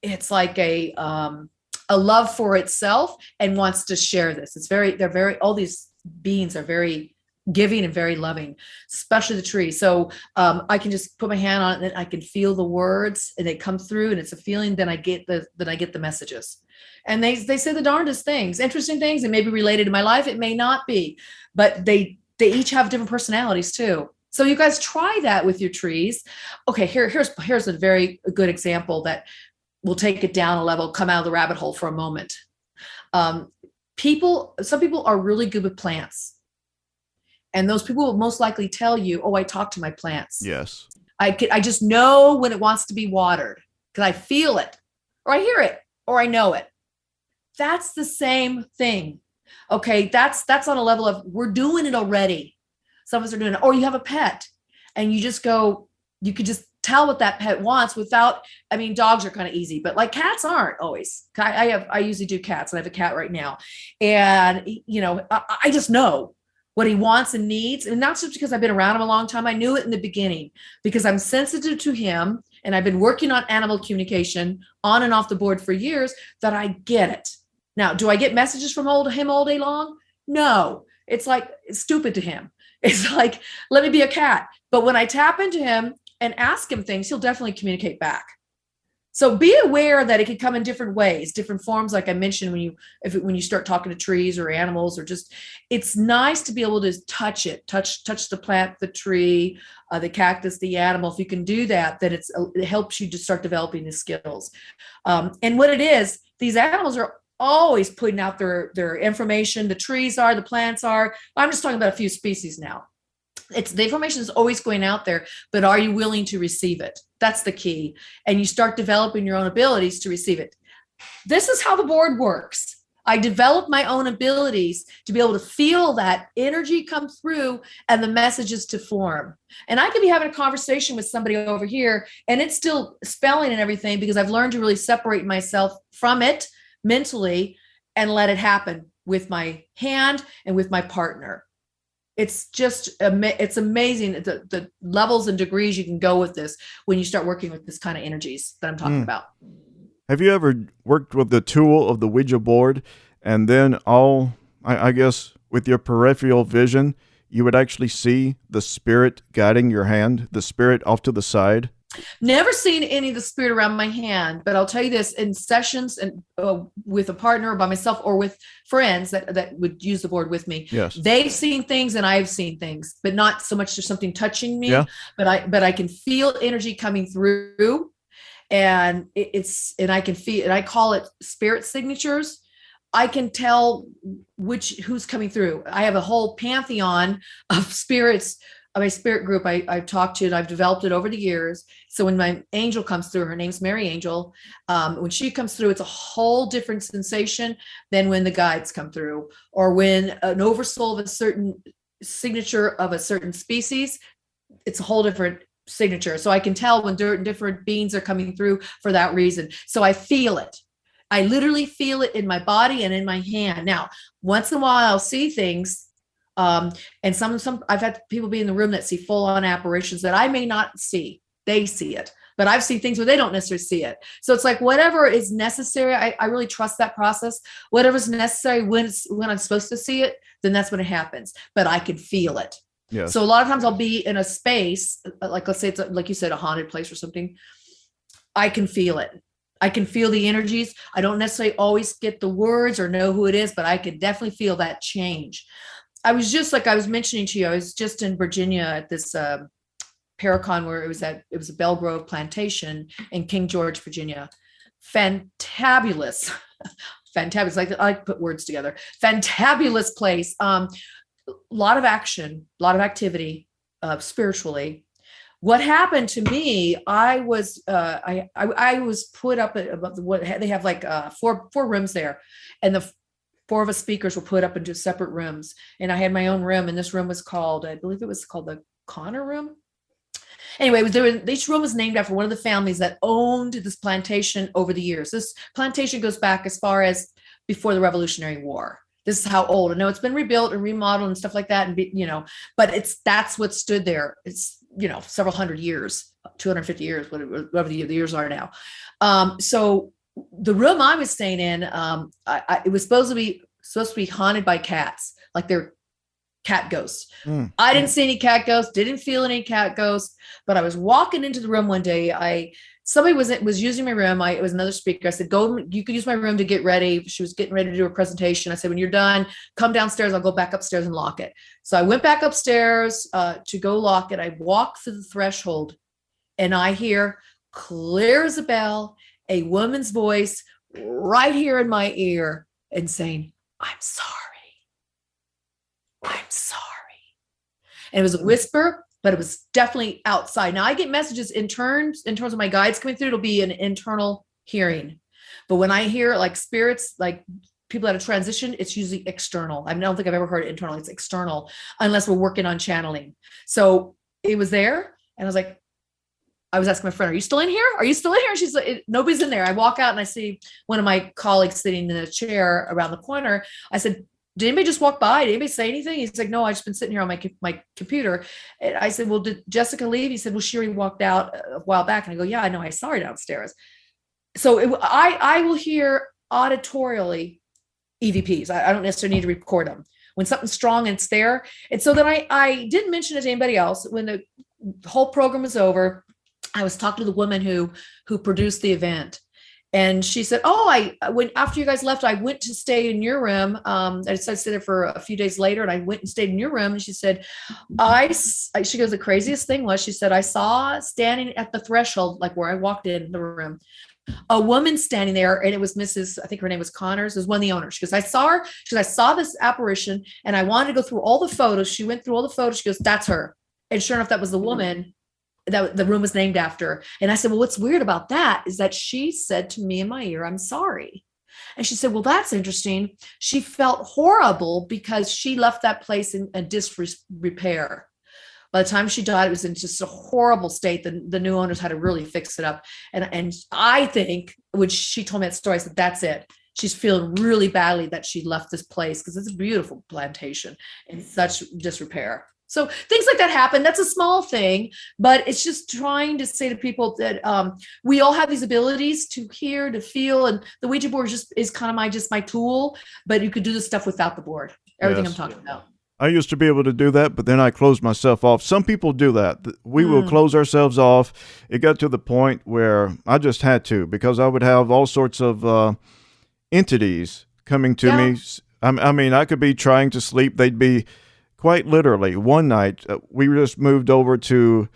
it's like a love for itself, and wants to share this. All these beings are very giving and very loving, especially the tree. So I can just put my hand on it, and I can feel the words, and they come through, and it's a feeling. Then I get the messages, and they say the darndest things, interesting things. It may be related to my life. It may not be, but they each have different personalities too. So you guys try that with your trees. Okay, here's a very good example that will take it down a level, come out of the rabbit hole for a moment. Some people are really good with plants. And those people will most likely tell you, oh, I talk to my plants. Yes. I just know when it wants to be watered, because I feel it, or I hear it, or I know it. That's the same thing. Okay, that's on a level of, we're doing it already. Some of us are doing it. Or you have a pet, and you could just tell what that pet wants without, dogs are kind of easy, but like cats aren't always. I usually do cats, and I have a cat right now. And, I just know what he wants and needs. And not just because I've been around him a long time. I knew it in the beginning because I'm sensitive to him, and I've been working on animal communication on and off the board for years, that I get it. Now, do I get messages from him all day long? No. It's like, it's stupid to him. It's like, let me be a cat. But when I tap into him and ask him things, he'll definitely communicate back. So be aware that it can come in different ways, different forms. Like I mentioned, when you start talking to trees or animals, or just, it's nice to be able to touch it, touch the plant, the tree, the cactus, the animal. If you can do that, then it helps you to start developing the skills. And what it is, these animals are always putting out their information. The trees are, the plants are. I'm just talking about a few species now. The information is always going out there, but are you willing to receive it? That's the key. And you start developing your own abilities to receive it. This is how the board works. I developed my own abilities to be able to feel that energy come through and the messages to form. And I could be having a conversation with somebody over here, and it's still spelling and everything, because I've learned to really separate myself from it mentally and let it happen with my hand and with my partner. It's just, it's amazing the levels and degrees you can go with this when you start working with this kind of energies that I'm talking about. Have you ever worked with the tool of the Ouija board, and then I guess with your peripheral vision, you would actually see the spirit guiding your hand, the spirit off to the side? Never seen any of the spirit around my hand, but I'll tell you this, in sessions and with a partner or by myself or with friends that would use the board with me. Yes. They've seen things and I've seen things, but not so much there's something touching me, yeah. but I can feel energy coming through, and I can feel, and I call it spirit signatures. I can tell who's coming through. I have a whole pantheon of spirits. My spirit group I've talked to, and I've developed it over the years. So when my angel comes through, her name's Mary Angel. When she comes through, it's a whole different sensation than when the guides come through, or when an oversoul of a certain signature of a certain species. It's a whole different signature. So I can tell when different beings are coming through for that reason. So I feel it. I literally feel it in my body and in my hand. Now, once in a while, I'll see things. And some I've had people be in the room that see full on apparitions that I may not see. They see it. but I've seen things where they don't necessarily see it. So it's like whatever is necessary. I really trust that process. Whatever's necessary when I'm supposed to see it, then that's when it happens. But I can feel it. Yes. So a lot of times I'll be in a space, like let's say it's like you said, a haunted place or something. I can feel it. I can feel the energies. I don't necessarily always get the words or know who it is, but I can definitely feel that change. I was just like I was mentioning to you, I was just in Virginia at this Paracon where it was a Belgrove plantation in King George, Virginia. Fantabulous. Fantabulous. Like I like to put words together. Fantabulous place. A lot of action, a lot of activity, spiritually. What happened to me? I was put up about what they have like four rooms there, and the four of us speakers were put up into separate rooms, and I had my own room, and this room was called, I believe it was called the Connor Room. Anyway, each room was named after one of the families that owned this plantation over the years. This plantation goes back as far as before the Revolutionary War. This is how old. I know it's been rebuilt and remodeled and stuff like that, and but that's what stood there. It's several hundred years, 250 years, whatever the years are now. So the room I was staying in, it was supposed to be haunted by cats, like they're cat ghosts. I didn't see any cat ghosts, didn't feel any cat ghosts, but I was walking into the room one day. Somebody was using my room. It was another speaker. I said, go, you can use my room to get ready. She was getting ready to do a presentation. I said, when you're done, come downstairs. I'll go back upstairs and lock it. So I went back upstairs to go lock it. I walk through the threshold and I hear clear as a bell, a woman's voice right here in my ear and saying, I'm sorry. I'm sorry. And it was a whisper, but it was definitely outside. Now I get messages in terms of my guides coming through, it'll be an internal hearing. But when I hear like spirits, like people that are transition, it's usually external. I don't think I've ever heard it internal. It's external unless we're working on channeling. So it was there. And I was asking my friend, are you still in here? Are you still in here? And she's like, nobody's in there. I walk out and I see one of my colleagues sitting in a chair around the corner. I said, did anybody just walk by? Did anybody say anything? He's like, no, I've just been sitting here on my computer. And I said, well, did Jessica leave? He said, well, she already walked out a while back. And I go, yeah, I know. I saw her downstairs. So I will hear auditorially EVPs. I don't necessarily need to record them. When something's strong and it's there. And so then I didn't mention it to anybody else. When the whole program was over, I was talking to the woman who produced the event. And she said, after you guys left, I went to stay in your room. I decided to stay there for a few days later, and I went and stayed in your room. And she said, she goes, the craziest thing was, she said, I saw standing at the threshold, like where I walked in the room, a woman standing there, and it was Mrs. I think her name was Connors, was one of the owners. She goes, I saw her. She goes, I saw this apparition, and I wanted to go through all the photos. She went through all the photos. She goes, that's her. And sure enough, that was the woman that the room was named after. And I said, well, what's weird about that is that she said to me in my ear, I'm sorry. And she said, well, that's interesting. She felt horrible because she left that place in a disrepair. By the time she died, it was in just a horrible state. The new owners had to really fix it up. And I think when she told me that story, I said, that's it. She's feeling really badly that she left this place because it's a beautiful plantation in such disrepair. So things like that happen. That's a small thing, but it's just trying to say to people that we all have these abilities to hear, to feel, and the Ouija board is kind of my tool, but you could do this stuff without the board, everything yes. I'm talking about. I used to be able to do that, but then I closed myself off. Some people do that. We will close ourselves off. It got to the point where I just had to, because I would have all sorts of entities coming to me. I mean, I could be trying to sleep. They'd be quite literally. One night, we just moved over to,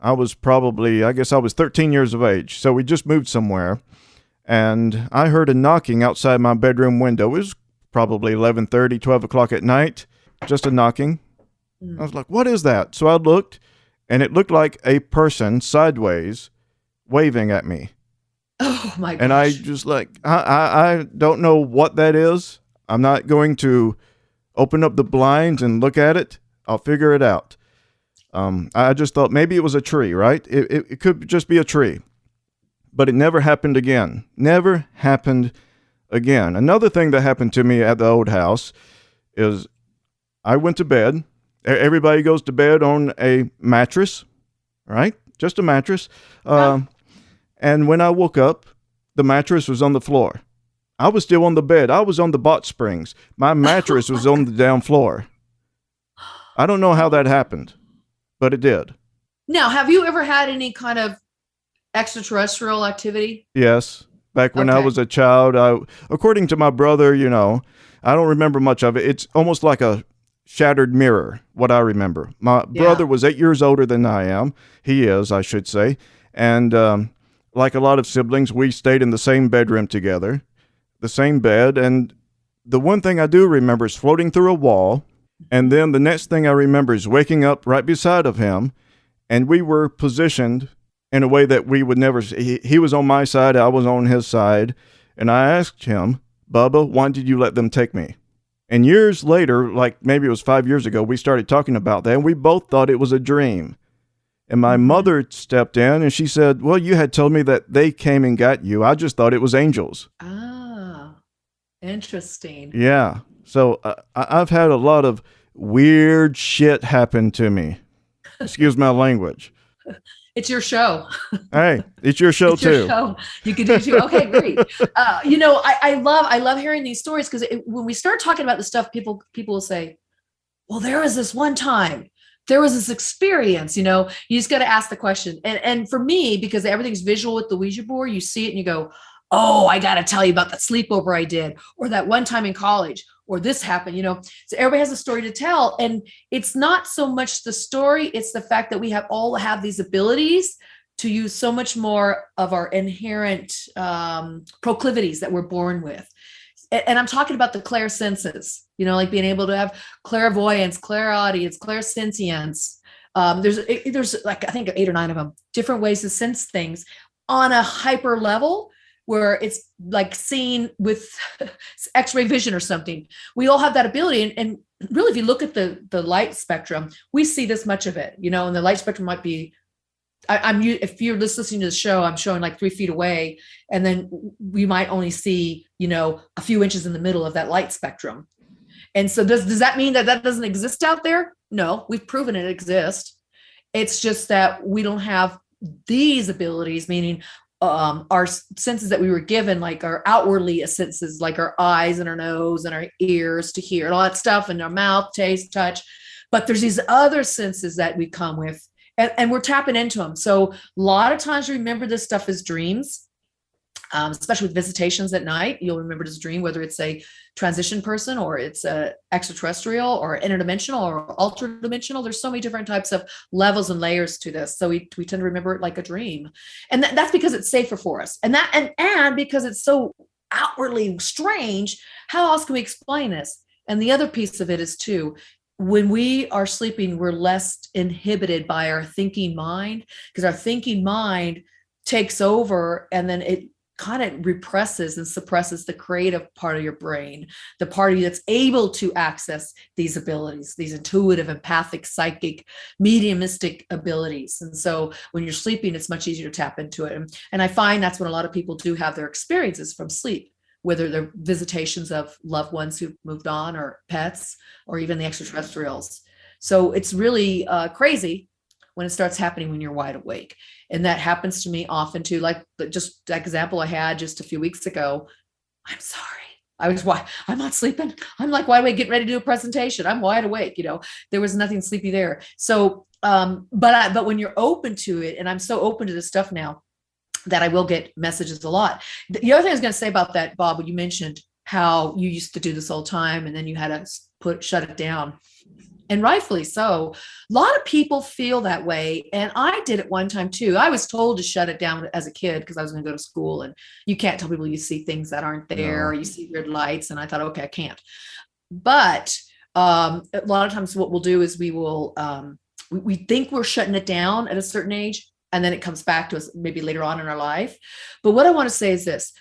I was 13 years of age. So we just moved somewhere, and I heard a knocking outside my bedroom window. It was probably 11:30, 12 o'clock at night, just a knocking. I was like, what is that? So I looked, and it looked like a person sideways waving at me. Oh, my gosh. And I just I don't know what that is. I'm not going to open up the blinds and look at it. I'll figure it out. I just thought maybe it was a tree, right? It could just be a tree. But it never happened again. Never happened again. Another thing that happened to me at the old house is I went to bed. Everybody goes to bed on a mattress, right? just a mattress. Oh. And when I woke up, the mattress was on the floor. I was still on the bed. I was on the box springs. My mattress was on the down floor. I don't know how that happened, but it did. Now, have you ever had any kind of extraterrestrial activity? Yes. Back when I Okay. was a child, according to my brother, I don't remember much of it. It's almost like a shattered mirror, what I remember. My brother was 8 years older than I am. He is, I should say. And like a lot of siblings, we stayed in the same bedroom together, the same bed. And the one thing I do remember is floating through a wall. And then the next thing I remember is waking up right beside of him. And we were positioned in a way that we would never see. He was on my side, I was on his side. And I asked him, Bubba, why did you let them take me? And years later, like maybe it was 5 years ago, we started talking about that, and we both thought it was a dream. And my mother stepped in, and she said, well, you had told me that they came and got you. I just thought it was angels. Ah, interesting. Yeah. So I've had a lot of weird shit happen to me. Excuse my language. It's your show. Hey, it's your show It's your too. show. You can do it too. Okay, great. I love hearing these stories because when we start talking about this stuff, people will say, well, there was this one time, there was this experience, you just got to ask the question. And for me, because everything's visual with the Ouija board, you see it and you go, oh, I got to tell you about that sleepover I did, or that one time in college, or this happened, so everybody has a story to tell. And it's not so much the story, it's the fact that we all have these abilities to use so much more of our inherent proclivities that we're born with. And I'm talking about the clairsenses, like being able to have clairvoyance, clairaudience, clairsentience. There's like, I think 8 or 9 of them, different ways to sense things on a hyper level where it's like seeing with X-ray vision or something. We all have that ability. And really, if you look at the light spectrum, we see this much of it, and the light spectrum might be, if you're just listening to the show, I'm showing like 3 feet away, and then we might only see, a few inches in the middle of that light spectrum. And so does that mean that doesn't exist out there? No, we've proven it exists. It's just that we don't have these abilities, meaning our senses that we were given, like our outwardly senses, like our eyes and our nose and our ears to hear and all that stuff, and our mouth, taste, touch. But there's these other senses that we come with, and we're tapping into them. So a lot of times, remember this stuff as dreams. Especially with visitations at night, you'll remember it as a dream, whether it's a transition person or it's a extraterrestrial or interdimensional or ultra dimensional. There's so many different types of levels and layers to this. So we tend to remember it like a dream. And that's because it's safer for us. And because it's so outwardly strange, how else can we explain this? And the other piece of it is too, when we are sleeping, we're less inhibited by our thinking mind, because our thinking mind takes over, and then it kind of represses and suppresses the creative part of your brain, the part of you that's able to access these abilities, these intuitive, empathic, psychic, mediumistic abilities. And so when you're sleeping, it's much easier to tap into it. And I find that's when a lot of people do have their experiences from sleep, whether they're visitations of loved ones who've moved on, or pets, or even the extraterrestrials. So it's really crazy when it starts happening when you're wide awake. And that happens to me often too. Like just that example I had just a few weeks ago. I'm sorry. I'm not sleeping. I'm like wide awake, getting ready to do a presentation. I'm wide awake. There was nothing sleepy there. So, but when you're open to it, and I'm so open to this stuff now that I will get messages a lot. The other thing I was going to say about that, Bob, when you mentioned how you used to do this all the time, and then you had to shut it down. And rightfully so. A lot of people feel that way. And I did it one time too. I was told to shut it down as a kid because I was going to go to school, and you can't tell people you see things that aren't there, or you see weird lights. And I thought, okay, I can't. But a lot of times what we'll do is we will, we think we're shutting it down at a certain age, and then it comes back to us maybe later on in our life. But what I want to say is this.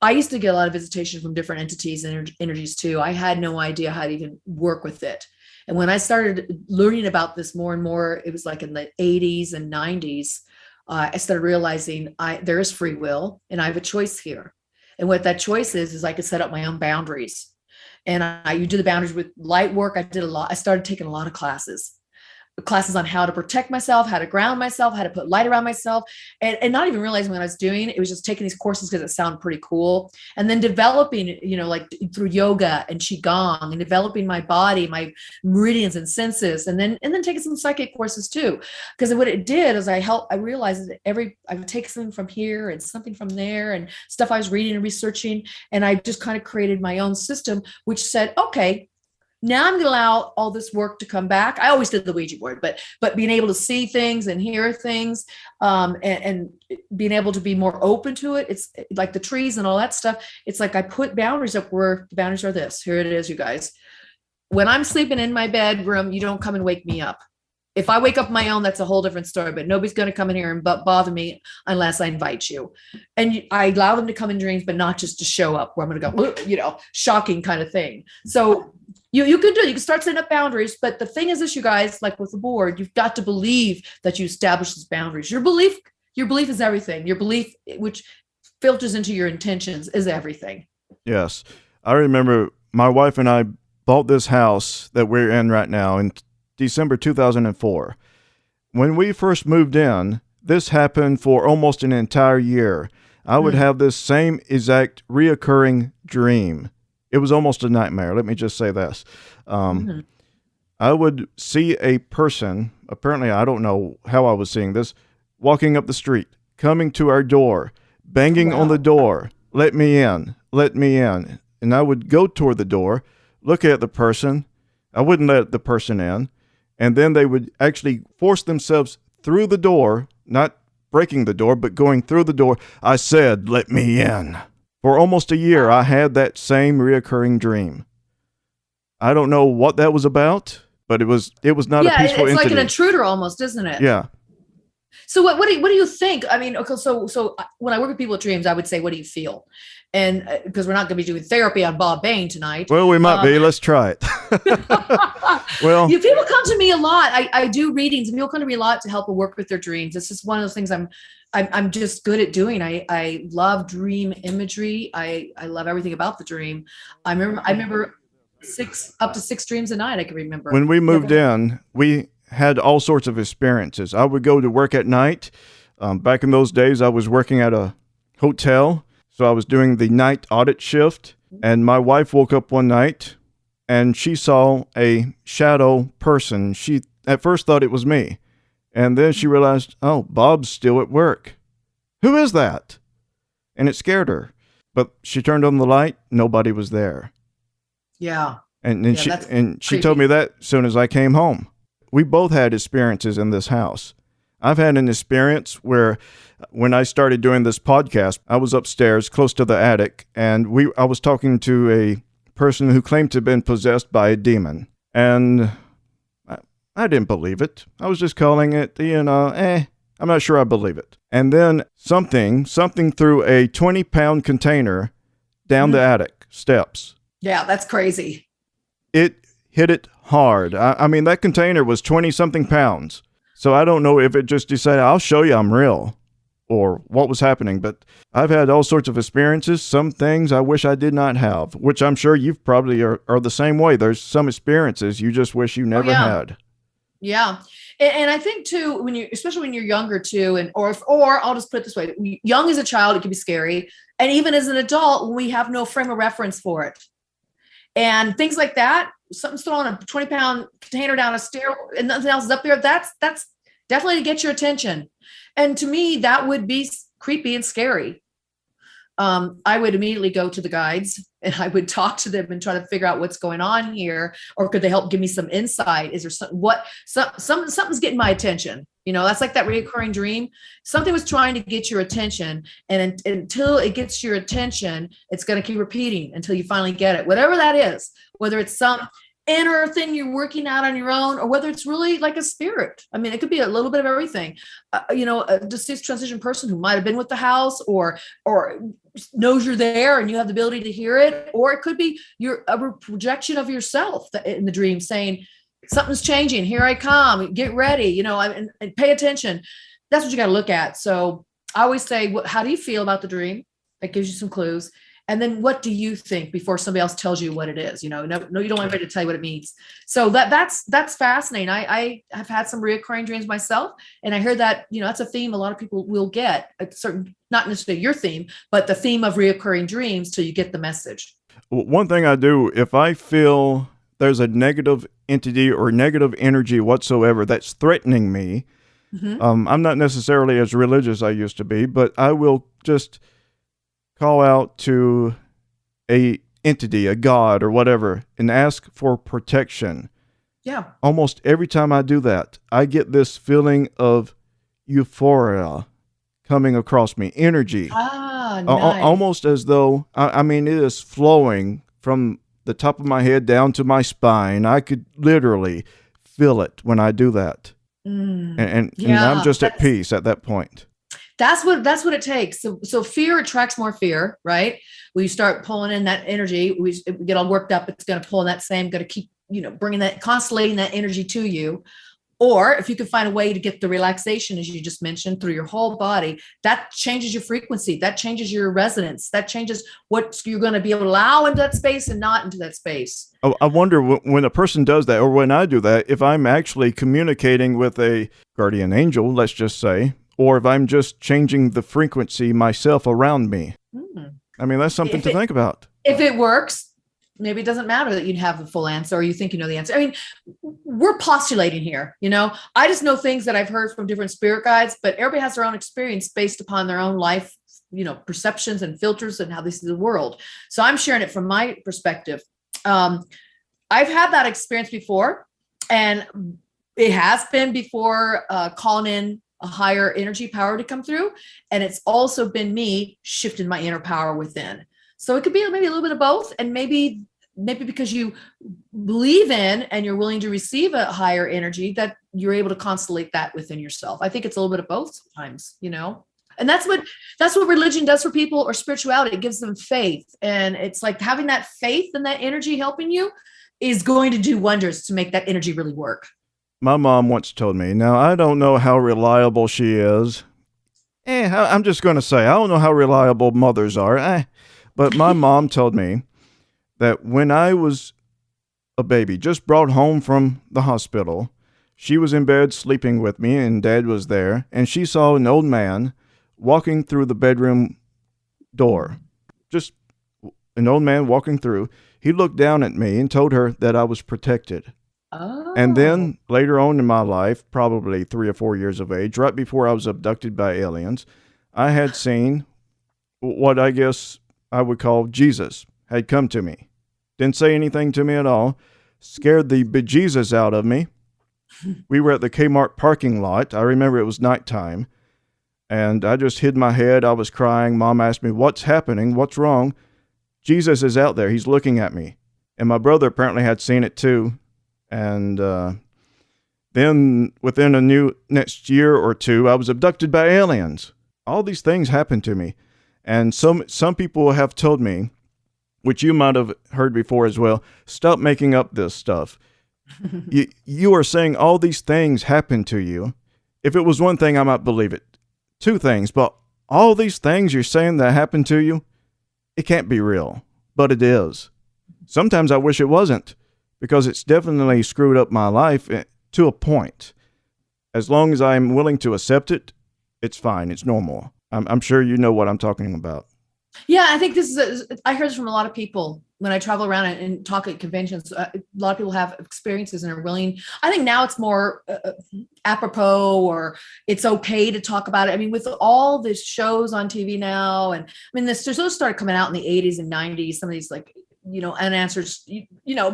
I used to get a lot of visitation from different entities and energies too. I had no idea how to even work with it. And when I started learning about this more and more, it was like in the 80s and 90s, I started realizing there is free will, and I have a choice here. And what that choice is I could set up my own boundaries. And you do the boundaries with light work. I did a lot. I started taking a lot of classes classes on how to protect myself, how to ground myself, how to put light around myself, and not even realizing what I was doing. It was just taking these courses because it sounded pretty cool. And then developing, like through yoga and Qigong, and developing my body, my meridians and senses, and then taking some psychic courses too. Because what it did is I realized that I would take something from here and something from there and stuff I was reading and researching. And I just kind of created my own system, which said, okay, now I'm going to allow all this work to come back. I always did the Ouija board, but being able to see things and hear things, and being able to be more open to it. It's like the trees and all that stuff. It's like I put boundaries up where the boundaries are this. Here it is, you guys. When I'm sleeping in my bedroom, you don't come and wake me up. If I wake up on my own, that's a whole different story, but nobody's going to come in here and bother me unless I invite you. And I allow them to come in dreams, but not just to show up where I'm going to go, shocking kind of thing. So you can start setting up boundaries. But the thing is this, you guys, like with the board, you've got to believe that you establish these boundaries. Your belief is everything. Your belief, which filters into your intentions, is everything. Yes. I remember my wife and I bought this house that we're in right now in December 2004. When we first moved in, this happened for almost an entire year. I would have this same exact reoccurring dream. It was almost a nightmare. Let me just say this. I would see a person, apparently I don't know how I was seeing this, walking up the street, coming to our door, banging on the door, let me in, let me in. And I would go toward the door, look at the person. I wouldn't let the person in. And then they would actually force themselves through the door, not breaking the door, but going through the door. I said, let me in. For almost a year, I had that same reoccurring dream. I don't know what that was about, but it was not a peaceful entity. Yeah, it's like an intruder almost, isn't it? Yeah. So what do you think? I mean, okay, so when I work with people with dreams, I would say, what do you feel? And because we're not going to be doing therapy on Bob Bain tonight. Well, we might be. Let's try it. Well, people come to me a lot. I do readings, and people come to me a lot to help them work with their dreams. This is one of those things I'm just good at doing. I love dream imagery. I love everything about the dream. I remember up to six dreams a night. I can remember. When we moved in, we had all sorts of experiences. I would go to work at night. Back in those days, I was working at a hotel. So I was doing the night audit shift, and my wife woke up one night and she saw a shadow person. She at first thought it was me. And then she realized, oh, Bob's still at work. Who is that? And it scared her. But she turned on the light. Nobody was there. Yeah. And she told me that as soon as I came home. We both had experiences in this house. I've had an experience where when I started doing this podcast, I was upstairs close to the attic, and I was talking to a person who claimed to have been possessed by a demon. And I didn't believe it. I was just calling it, I'm not sure I believe it. And then something threw a 20-pound container down the attic steps. Yeah, that's crazy. It hit it hard. I mean, that container was 20-something pounds. So I don't know if it just decided, I'll show you I'm real, or what was happening. But I've had all sorts of experiences, some things I wish I did not have, which I'm sure you probably are the same way. There's some experiences you just wish you never had. Yeah. And I think too, especially when you're younger too, or I'll just put it this way, young as a child, it can be scary. And even as an adult, we have no frame of reference for it. And things like that, something's throwing a 20-pound container down a stair and nothing else is up there. That's definitely to get your attention. And to me, that would be creepy and scary. I would immediately go to the guides and I would talk to them and try to figure out what's going on here, or could they help give me some insight? Is there something's getting my attention? That's like that recurring dream. Something was trying to get your attention, and until it gets your attention, it's going to keep repeating until you finally get it. Whatever that is, whether it's some inner thing you're working out on your own, or whether it's really like a spirit. I mean, it could be a little bit of everything. A deceased transition person who might have been with the house, or knows you're there and you have the ability to hear it, or it could be a projection of yourself in the dream saying, something's changing. Here I come. Get ready, and pay attention. That's what you got to look at. So I always say, how do you feel about the dream? That gives you some clues. And then what do you think before somebody else tells you what it is? No, you don't want anybody to tell you what it means. So that's fascinating. I have had some reoccurring dreams myself, and I heard that, that's a theme a lot of people will get, a certain, not necessarily your theme, but the theme of reoccurring dreams till you get the message. One thing I do, if I feel there's a negative entity or negative energy whatsoever that's threatening me, I'm not necessarily as religious as I used to be, but I will just call out to a entity, a god or whatever, and ask for protection. Yeah. Almost every time I do that, I get this feeling of euphoria coming across me, energy. Nice. Almost as though, I mean, it is flowing from the top of my head down to my spine. I could literally feel it when I do that. And I'm just at peace at that point. That's what it takes. So fear attracts more fear, right? When you start pulling in that energy, we get all worked up. It's going to pull in that same, going to keep, bringing that, constellating that energy to you. Or if you can find a way to get the relaxation, as you just mentioned, through your whole body, that changes your frequency. That changes your resonance. That changes what you're going to be able to allow into that space and not into that space. Oh, I wonder when a person does that, or when I do that, if I'm actually communicating with a guardian angel, let's just say, or if I'm just changing the frequency myself around me. I mean, that's something to think about. If it works, maybe it doesn't matter that you'd have the full answer or you think you know the answer. I mean, we're postulating here, I just know things that I've heard from different spirit guides, but everybody has their own experience based upon their own life, perceptions and filters and how they see the world. So I'm sharing it from my perspective. I've had that experience before, and it has been before calling in a higher energy power to come through. And it's also been me shifting my inner power within. So it could be maybe a little bit of both, and maybe because you believe in and you're willing to receive a higher energy, that you're able to constellate that within yourself. I think it's a little bit of both sometimes, and that's what religion does for people, or spirituality. It gives them faith. And it's like having that faith and that energy helping you is going to do wonders to make that energy really work. My mom once told me, now I don't know how reliable she is. I'm just going to say, I don't know how reliable mothers are. But my mom told me that when I was a baby, just brought home from the hospital, she was in bed sleeping with me, and Dad was there, and she saw an old man walking through the bedroom door. Just an old man walking through. He looked down at me and told her that I was protected. Oh. And then later on in my life, probably 3 or 4 years of age, right before I was abducted by aliens, I had seen what I guess I would call Jesus had come to me. Didn't say anything to me at all. Scared the bejesus out of me. We were at the Kmart parking lot. I remember it was nighttime. And I just hid my head. I was crying. Mom asked me, "What's happening? What's wrong?" Jesus is out there. He's looking at me. And my brother apparently had seen it too. And then within next year or two, I was abducted by aliens. All these things happened to me. And some people have told me, which you might have heard before as well, stop making up this stuff. You are saying all these things happen to you. If it was one thing, I might believe it. 2 things, but all these things you're saying that happened to you, it can't be real, but it is. Sometimes I wish it wasn't, because it's definitely screwed up my life to a point. As long as I'm willing to accept it, it's fine. It's normal. I'm sure you know what I'm talking about. Yeah, I think I heard this from a lot of people when I travel around and talk at conventions. A lot of people have experiences and are willing. I think now it's more apropos, or it's okay to talk about it. I mean, with all the shows on TV now, and I mean, the shows started coming out in the 80s and 90s, some of these unanswered,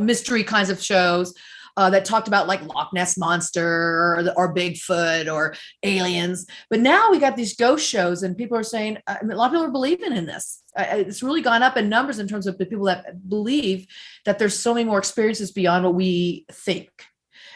mystery kinds of shows. That talked about like Loch Ness Monster or Bigfoot or aliens. But now we got these ghost shows, and people are saying, a lot of people are believing in this. It's really gone up in numbers in terms of the people that believe that there's so many more experiences beyond what we think.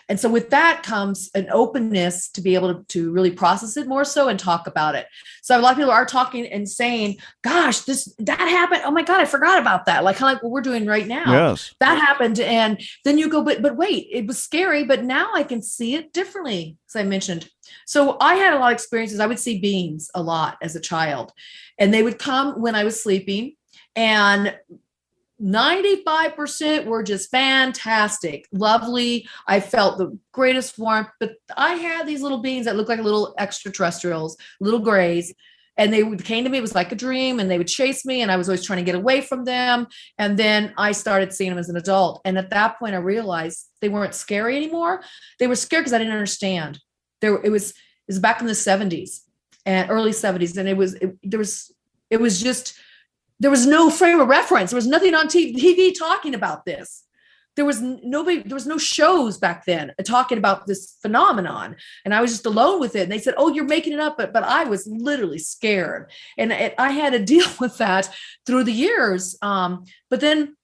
And so with that comes an openness to be able to really process it more so and talk about it. So a lot of people are talking and saying, gosh, that happened. Oh my God, I forgot about that. Like kind of like what we're doing right now. Yes. That happened. And then you go, but wait, it was scary, but now I can see it differently, as I mentioned. So I had a lot of experiences. I would see beings a lot as a child, and they would come when I was sleeping. And 95% were just fantastic, lovely. I felt the greatest warmth, but I had these little beings that looked like little extraterrestrials, little grays. And came to me, it was like a dream, and they would chase me, and I was always trying to get away from them. And then I started seeing them as an adult. And at that point, I realized they weren't scary anymore. They were scared because I didn't understand. It was back in the 70s and early 70s. And there was no frame of reference. There was nothing on TV talking about this. There was no shows back then talking about this phenomenon. And I was just alone with it. And they said, oh, you're making it up. But I was literally scared. And I had to deal with that through the years. But then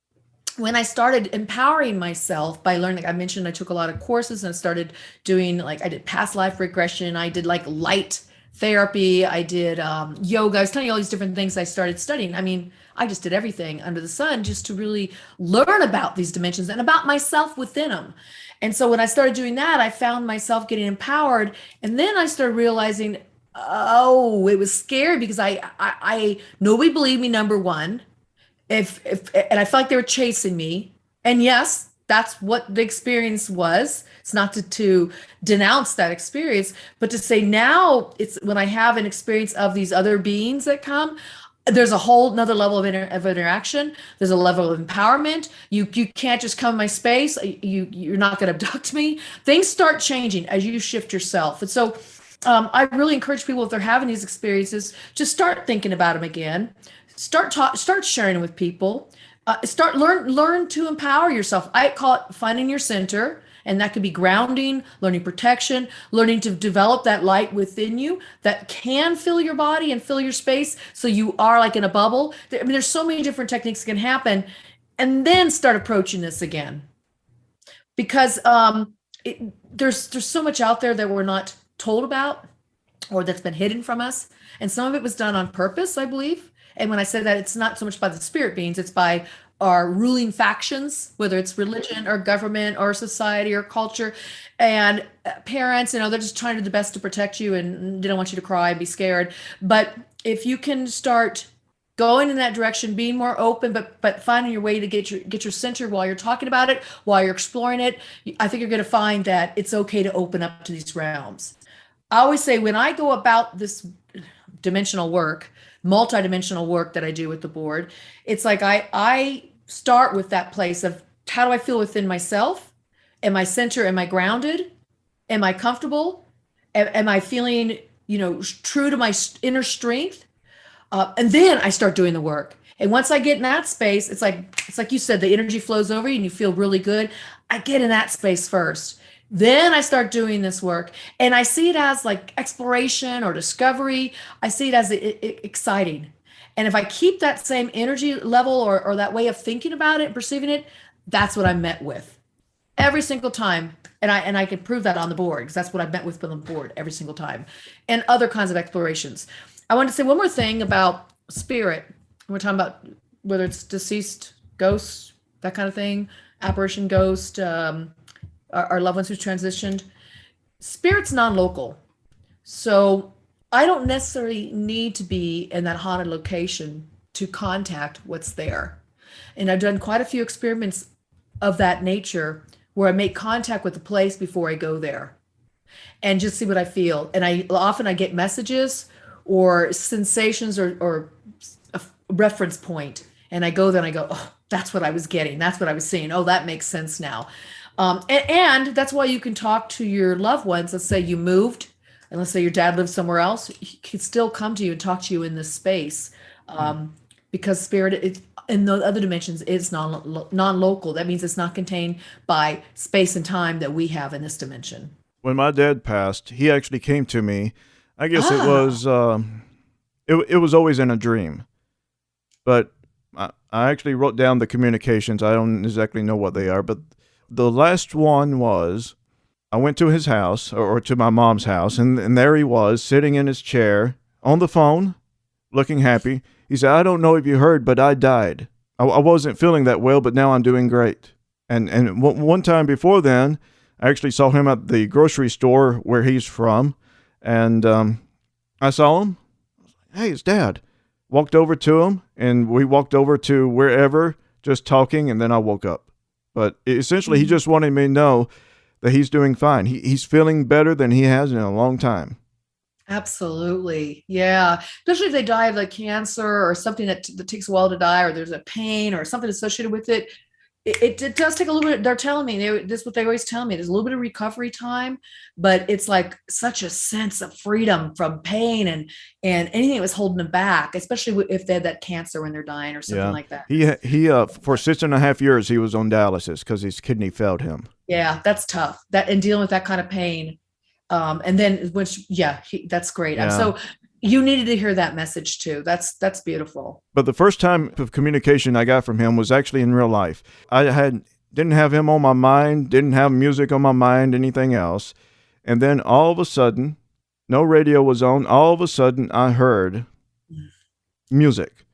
when I started empowering myself by learning, like I mentioned, I took a lot of courses and started doing, like, I did past life regression. I did like light therapy. I did yoga. I was telling you all these different things I started studying. I mean, I just did everything under the sun just to really learn about these dimensions and about myself within them. And so when I started doing that, I found myself getting empowered. And then I started realizing, oh, it was scary because I nobody believed me, number one. And I felt like they were chasing me. And yes, that's what the experience was. It's not to denounce that experience, but to say now it's when I have an experience of these other beings that come, there's a whole nother level of interaction. There's a level of empowerment. You can't just come in my space. You're not going to abduct me. Things start changing as you shift yourself. And so I really encourage people, if they're having these experiences, just start thinking about them again. Start sharing them with people. Learn to empower yourself. I call it finding your center. And that could be grounding, learning protection, learning to develop that light within you that can fill your body and fill your space. So you are like in a bubble. I mean, there's so many different techniques that can happen. And then start approaching this again. Because there's so much out there that we're not told about or that's been hidden from us. And some of it was done on purpose, I believe. And when I say that, it's not so much by the spirit beings, it's by our ruling factions, whether it's religion or government or society or culture, and parents, they're just trying to do the best to protect you and they don't want you to cry and be scared. But if you can start going in that direction, being more open, but finding your way to get your center while you're talking about it, while you're exploring it, I think you're going to find that it's okay to open up to these realms. I always say when I go about this dimensional work, multidimensional work that I do with the board, it's like I start with that place of how do I feel within myself? Am I centered? Am I grounded? Am I comfortable? Am I feeling, true to my inner strength? And then I start doing the work. And once I get in that space, it's like you said, the energy flows over you and you feel really good. I get in that space first. Then I start doing this work and I see it as like exploration or discovery. I see it as exciting. And if I keep that same energy level or that way of thinking about it and perceiving it, that's what I'm met with every single time. And I can prove that on the board because that's what I've met with on the board every single time, and other kinds of explorations. I want to say one more thing about spirit. We're talking about whether it's deceased ghosts, that kind of thing, apparition ghost, our loved ones who transitioned. Spirit's non-local. So I don't necessarily need to be in that haunted location to contact what's there. And I've done quite a few experiments of that nature where I make contact with the place before I go there and just see what I feel. And I often get messages or sensations or a reference point. And I go there and I go, oh, that's what I was getting. That's what I was seeing. Oh, that makes sense now. And that's why you can talk to your loved ones. Let's say you moved, and let's say your dad lives somewhere else. He can still come to you and talk to you in this space, because spirit in the other dimensions is non-local. That means it's not contained by space and time that we have in this dimension. When my dad passed, he actually came to me. I guess it was always in a dream, but I actually wrote down the communications. I don't exactly know what they are, but the last one was, I went to his house, or to my mom's house, and there he was, sitting in his chair, on the phone, looking happy. He said, I don't know if you heard, but I died. I wasn't feeling that well, but now I'm doing great. And one time before then, I actually saw him at the grocery store where he's from, and I saw him. Hey, it's Dad. walked over to him, and we walked over to wherever, just talking, and then I woke up. But essentially, he just wanted me to know that he's doing fine. He's feeling better than he has in a long time. Absolutely. Yeah. Especially if they die of like cancer or something that takes a while to die, or there's a pain or something associated with it. It does take a little bit. They're telling me, this is what they always tell me. There's a little bit of recovery time, but it's like such a sense of freedom from pain and anything that was holding them back, especially if they had that cancer when they're dying or something like that. He for 6.5 years, he was on dialysis because his kidney failed him. Yeah, that's tough. That and dealing with that kind of pain. And then that's great. Yeah. So you needed to hear that message too. That's beautiful. But the first time of communication I got from him was actually in real life. I didn't have him on my mind, didn't have music on my mind, anything else. And then all of a sudden, no radio was on. All of a sudden, I heard music.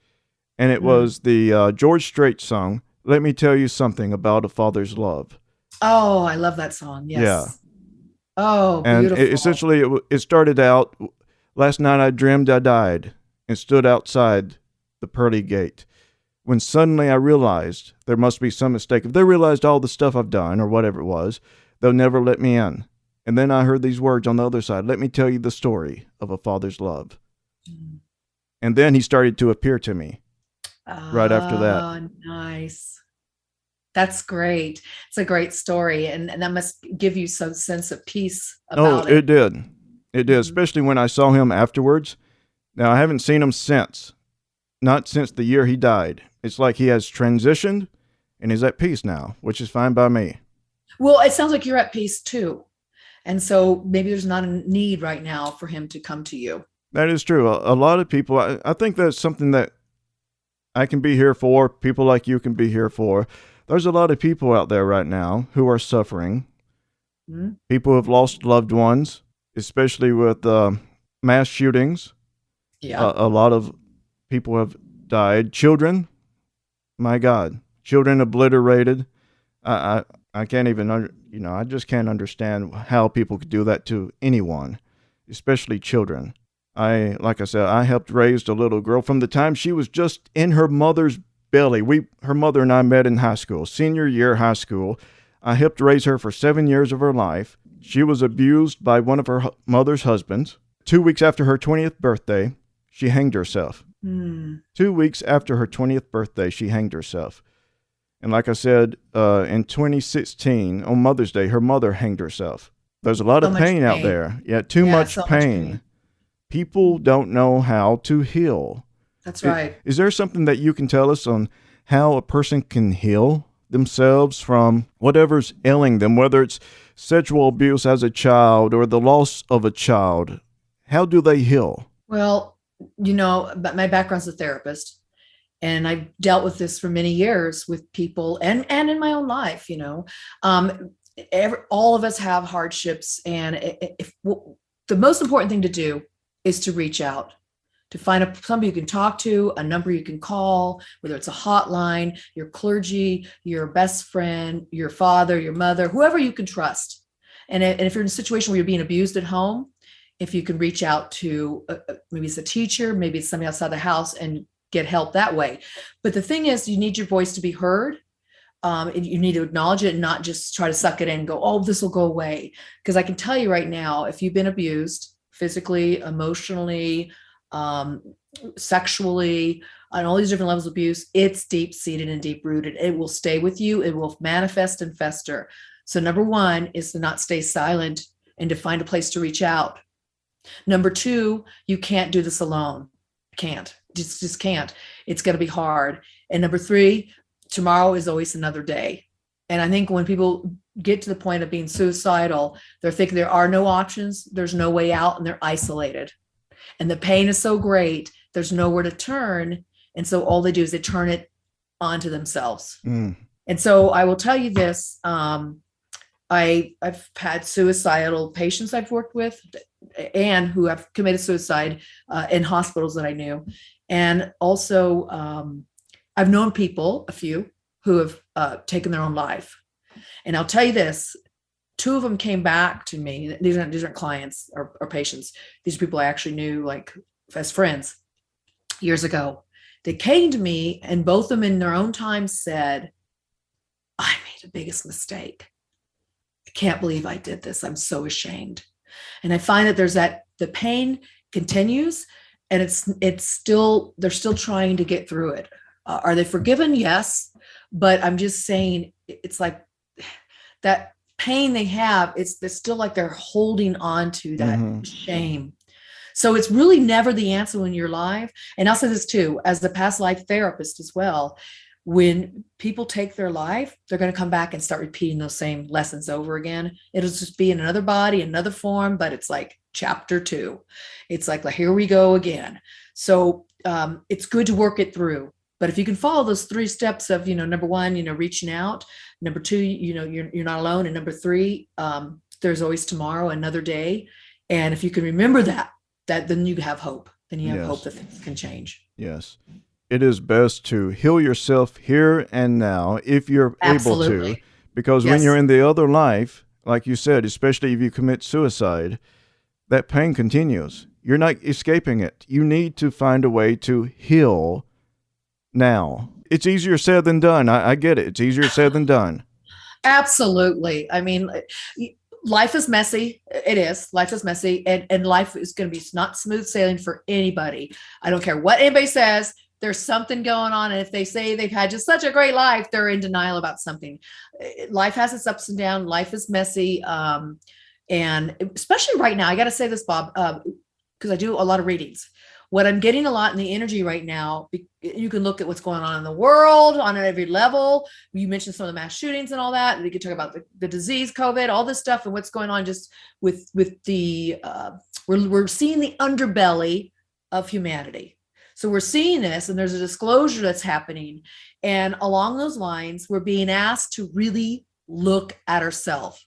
And it was the George Strait song, Let Me Tell You Something About a Father's Love. Oh, I love that song. Yes. Yeah. Oh, beautiful. And essentially, it started out, last night I dreamed I died and stood outside the pearly gate, when suddenly I realized there must be some mistake. If they realized all the stuff I've done or whatever it was, they'll never let me in. And then I heard these words on the other side, let me tell you the story of a father's love. And then he started to appear to me right after that. Oh, nice. That's great. It's a great story. And that must give you some sense of peace about it. Oh, it did. It did, especially when I saw him afterwards. Now, I haven't seen him since. Not since the year he died. It's like he has transitioned and is at peace now, which is fine by me. Well, it sounds like you're at peace too. And so maybe there's not a need right now for him to come to you. That is true. A lot of people, I think that's something that I can be here for. People like you can be here for. There's a lot of people out there right now who are suffering. Mm-hmm. People who have lost loved ones, especially with mass shootings. Yeah. A lot of people have died. Children, my God, children obliterated. I can't even, I just can't understand how people could do that to anyone, especially children. Like I said, I helped raise a little girl from the time she was just in her mother's belly. Her mother and I met in high school, senior year high school. I helped raise her for 7 years of her life. She was abused by one of her mother's husbands. 2 weeks after her 20th birthday, she hanged herself. 2 weeks after her 20th birthday, she hanged herself. And like I said, in 2016, on Mother's Day, her mother hanged herself. There's a lot of pain out there. Yeah, too much pain. People don't know how to heal. That's right. Is there something that you can tell us on how a person can heal themselves from whatever's ailing them, whether it's sexual abuse as a child or the loss of a child? How do they heal? Well, my background's a therapist, and I've dealt with this for many years with people and in my own life, all of us have hardships. And the most important thing to do is to reach out, to find somebody you can talk to, a number you can call, whether it's a hotline, your clergy, your best friend, your father, your mother, whoever you can trust. And if you're in a situation where you're being abused at home, if you can reach out to maybe it's a teacher, maybe it's somebody outside the house, and get help that way. But the thing is, you need your voice to be heard. You need to acknowledge it and not just try to suck it in and go, oh, this will go away. Because I can tell you right now, if you've been abused physically, emotionally, sexually, on all these different levels of abuse, it's deep-seated and deep-rooted. It will stay with you. It will manifest and fester. So number one is to not stay silent and to find a place to reach out. Number two, you can't do this alone. Can't. Just can't. It's going to be hard. And number three, tomorrow is always another day. And I think when people get to the point of being suicidal, they're thinking there are no options, there's no way out, and they're isolated. And the pain is so great, there's nowhere to turn. And so all they do is they turn it onto themselves. And so I will tell you this, I've had suicidal patients I've worked with and who have committed suicide in hospitals that I knew. And also I've known people, a few, who have taken their own life. And I'll tell you this, 2 of them came back to me. These aren't clients or patients. These are people I actually knew like as friends. years ago. They came to me, and both of them in their own time said, I made the biggest mistake. I can't believe I did this. I'm so ashamed. And I find that the pain continues, and it's still, they're still trying to get through it. Are they forgiven? Yes. But I'm just saying, it's like that pain they have, it's still like they're holding on to that shame. So it's really never the answer when you're alive. And I'll say this too, as the past life therapist as well, when people take their life, they're going to come back and start repeating those same lessons over again. It'll just be in another body, another form, but it's like chapter 2. It's like, here we go again. So it's good to work it through. But if you can follow those 3 steps of, number 1, reaching out, number 2, you're not alone. And number 3, there's always tomorrow, another day. And if you can remember that then you have hope. Then you have hope that things can change. Yes. It is best to heal yourself here and now if you're able to. Because when you're in the other life, like you said, especially if you commit suicide, that pain continues. You're not escaping it. You need to find a way to heal now. It's easier said than done. I get it. It's easier said than done. Absolutely. I mean, life is messy. It is. Life is messy. And life is going to be not smooth sailing for anybody. I don't care what anybody says. There's something going on. And if they say they've had just such a great life, they're in denial about something. Life has its ups and downs. Life is messy. And especially right now, I got to say this, Bob, because I do a lot of readings. What I'm getting a lot in the energy right now, you can look at what's going on in the world on every level. You mentioned some of the mass shootings and all that. We could talk about the disease, COVID, all this stuff, and what's going on just with the, we're seeing the underbelly of humanity. So we're seeing this, and there's a disclosure that's happening. And along those lines, we're being asked to really look at ourselves,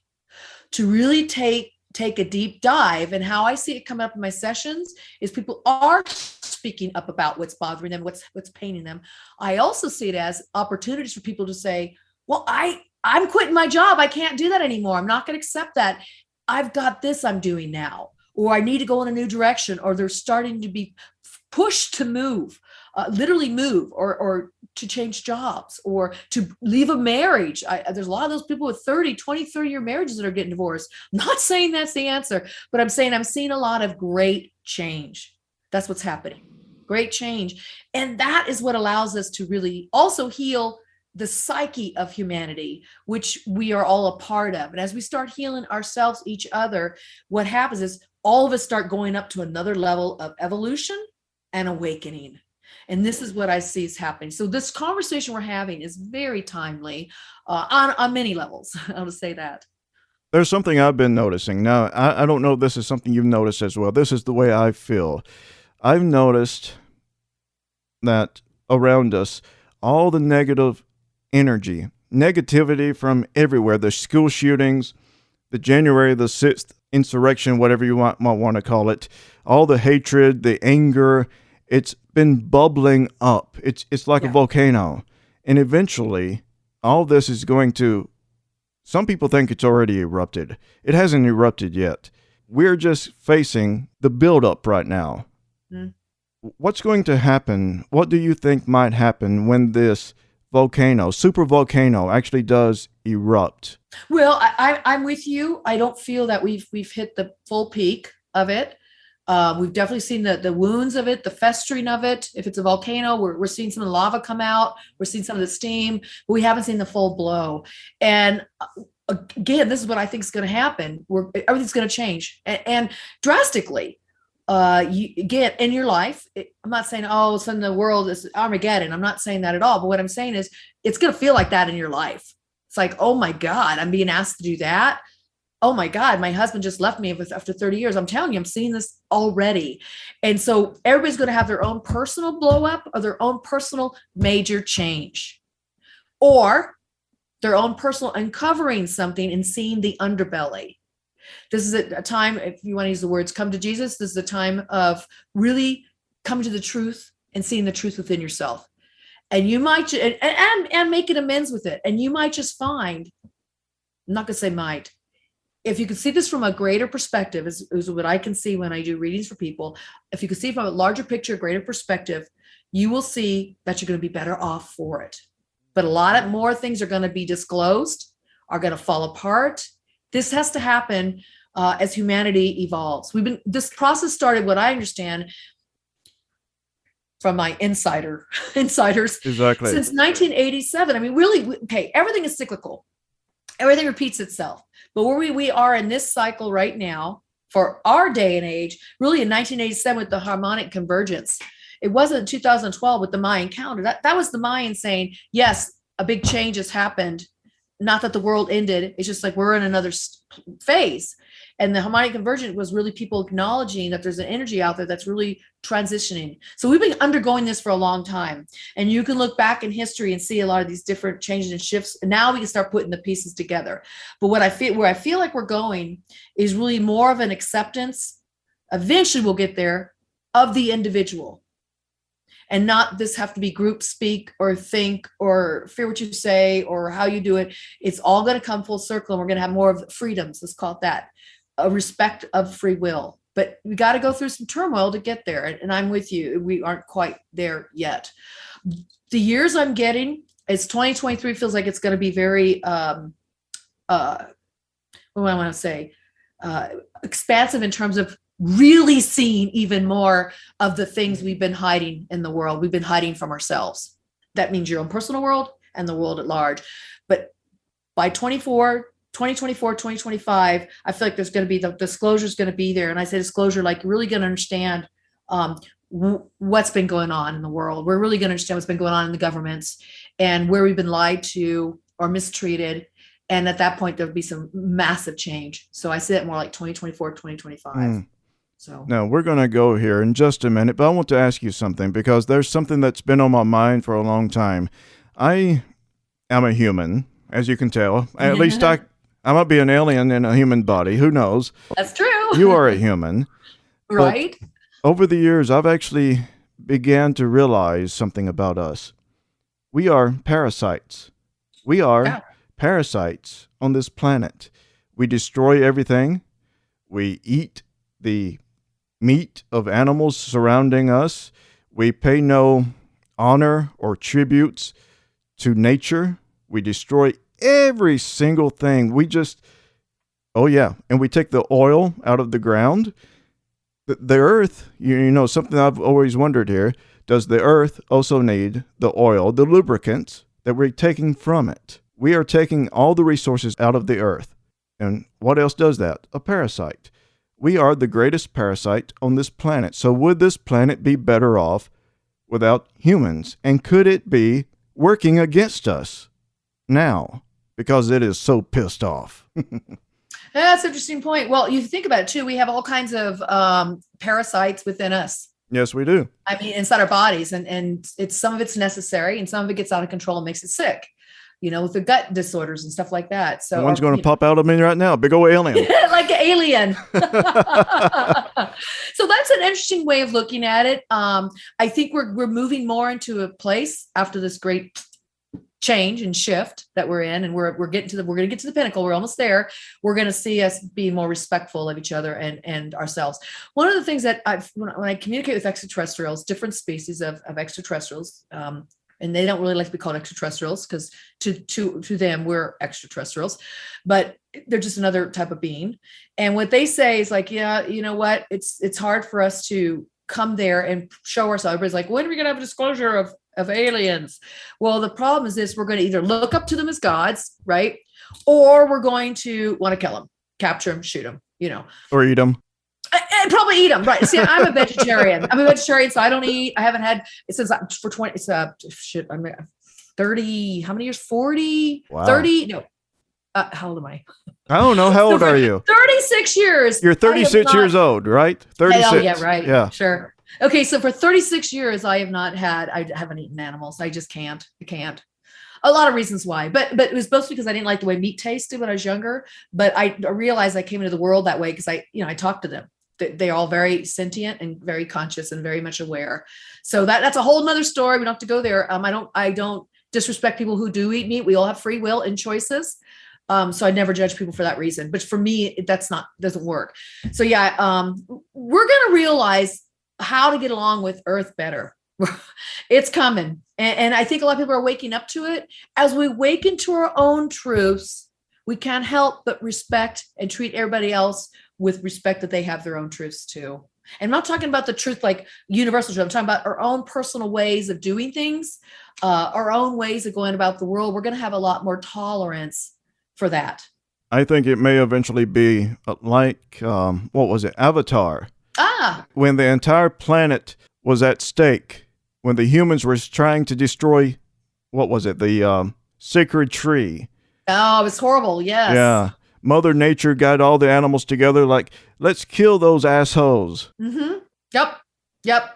to really take a deep dive. And how I see it come up in my sessions is people are speaking up about what's bothering them, what's paining them. I also see it as opportunities for people to say, well, I'm quitting my job. I can't do that anymore. I'm not going to accept that. I've got this I'm doing now, or I need to go in a new direction, or they're starting to be pushed to move, literally move, or to change jobs, or to leave a marriage. There's a lot of those people with 30-year marriages that are getting divorced. I'm not saying that's the answer, but I'm saying I'm seeing a lot of great change. That's what's happening. Great change. And that is what allows us to really also heal the psyche of humanity, which we are all a part of. And as we start healing ourselves, each other, what happens is all of us start going up to another level of evolution and awakening. And this is what I see is happening. So this conversation we're having is very timely on many levels. I'll just say that. There's something I've been noticing. Now, I don't know if this is something you've noticed as well. This is the way I feel. I've noticed that around us, all the negative energy, negativity from everywhere, the school shootings, the January the 6th insurrection, whatever you might want to call it, all the hatred, the anger, it's been bubbling up. It's like a volcano. And eventually, all this is going to, some people think it's already erupted. It hasn't erupted yet. We're just facing the buildup right now. Mm. What's going to happen? What do you think might happen when this volcano, super volcano, actually does erupt? Well, I'm with you. I don't feel that we've hit the full peak of it. We've definitely seen the wounds of it, the festering of it. If it's a volcano, we're seeing some of the lava come out. We're seeing some of the steam, but we haven't seen the full blow. And again, this is what I think is going to happen. Everything's going to change and drastically. Again, in your life, I'm not saying, suddenly the world is Armageddon. I'm not saying that at all. But what I'm saying is it's going to feel like that in your life. It's like, oh my God, I'm being asked to do that. Oh my God, my husband just left me after 30 years. I'm telling you, I'm seeing this already. And so everybody's going to have their own personal blow up or their own personal major change, or their own personal uncovering something and seeing the underbelly. This is a time, if you want to use the words, come to Jesus. This is a time of really coming to the truth and seeing the truth within yourself. And you might, and making amends with it. And you might just find, I'm not going to say might, if you can see this from a greater perspective, is what I can see when I do readings for people. If you can see from a larger picture, greater perspective, you will see that you're going to be better off for it. But a lot of more things are going to be disclosed, are going to fall apart. This has to happen as humanity evolves. This process started, what I understand from my insiders, exactly, since 1987. I mean, really, okay, everything is cyclical. Everything repeats itself. But where we are in this cycle right now, for our day and age, really in 1987 with the harmonic convergence. It wasn't 2012 with the Mayan calendar. That was the Mayan saying, yes, a big change has happened. Not that the world ended. It's just like we're in another phase. And the harmonic convergence was really people acknowledging that there's an energy out there that's really transitioning. So we've been undergoing this for a long time. And you can look back in history and see a lot of these different changes and shifts. And now we can start putting the pieces together. But where I feel like we're going is really more of an acceptance. Eventually we'll get there, of the individual. And not this have to be group speak or think or fear what you say or how you do it. It's all going to come full circle, and we're going to have more of freedoms. Let's call it that, a respect of free will. But we got to go through some turmoil to get there. And I'm with you. We aren't quite there yet. The years I'm getting, it's 2023 feels like it's going to be very, what do I want to say? Expansive in terms of really seeing even more of the things we've been hiding in the world. We've been hiding from ourselves. That means your own personal world and the world at large. But by 2024, 2025, I feel like there's going to be, the disclosure is going to be there. And I say disclosure, like really going to understand what's been going on in the world. We're really going to understand what's been going on in the governments and where we've been lied to or mistreated. And at that point, there'll be some massive change. So I see it more like 2024, 2025. So now we're going to go here in just a minute, but I want to ask you something, because there's something that's been on my mind for a long time. I am a human, as you can tell. At least I might be an alien in a human body. Who knows? That's true. You are a human. Right. Over the years, I've actually began to realize something about us. We are parasites. We are parasites on this planet. We destroy everything. We eat the meat of animals surrounding us. We pay no honor or tributes to nature. We destroy every single thing. We just, and we take the oil out of the ground. The earth, you know, something I've always wondered here, does the earth also need the oil, the lubricants that we're taking from it? We are taking all the resources out of the earth. And what else does that? A parasite. We are the greatest parasite on this planet. So would this planet be better off without humans? And could it be working against us now because it is so pissed off? That's an interesting point. Well, you think about it too. We have all kinds of parasites within us. Yes, we do. I mean, inside our bodies, and some of it's necessary, and some of it gets out of control and makes it sick. You know, with the gut disorders and stuff like that. So one's going to pop out of me right now, big old alien, like an alien. So that's an interesting way of looking at it. I think we're moving more into a place after this great change and shift that we're in, and we're going to get to the pinnacle. We're almost there. We're going to see us be more respectful of each other and ourselves. One of the things that when I communicate with extraterrestrials, different species of extraterrestrials, and they don't really like to be called extraterrestrials because to them we're extraterrestrials, but they're just another type of being. And what they say is like, yeah, you know what? It's hard for us to come there and show ourselves. Everybody's like, when are we going to have a disclosure of aliens? Well, the problem is this: we're going to either look up to them as gods, right, or we're going to want to kill them, capture them, shoot them, you know, or eat them. And probably eat them, right? See, I'm a vegetarian. So I don't eat. I haven't had it since for 20. It's I'm 30. How many years? 40. Wow. 30. No. How old am I? I don't know. How old are you? 36 years. You're 36 years old, right? 36. Oh yeah, right. Yeah, sure. Okay, so for 36 years, I haven't eaten animals. I just can't. I can't. A lot of reasons why, but it was mostly because I didn't like the way meat tasted when I was younger. But I realized I came into the world that way because I talked to them. They're all very sentient and very conscious and very much aware. So that's a whole nother story. We don't have to go there. I don't disrespect people who do eat meat. We all have free will and choices. So I never judge people for that reason. But for me, doesn't work. So yeah, we're going to realize how to get along with Earth better. It's coming. And I think a lot of people are waking up to it. As we wake into our own truths, we can't help but respect and treat everybody else with respect that they have their own truths too. And I'm not talking about the truth like universal truth. I'm talking about our own personal ways of doing things, our own ways of going about the world. We're going to have a lot more tolerance for that. I think it may eventually be like, what was it? Avatar. When the entire planet was at stake, when the humans were trying to destroy, what was it? The sacred tree. Oh, it was horrible. Yes. Yeah. Mother Nature got all the animals together like, let's kill those assholes. Mm-hmm. Yep.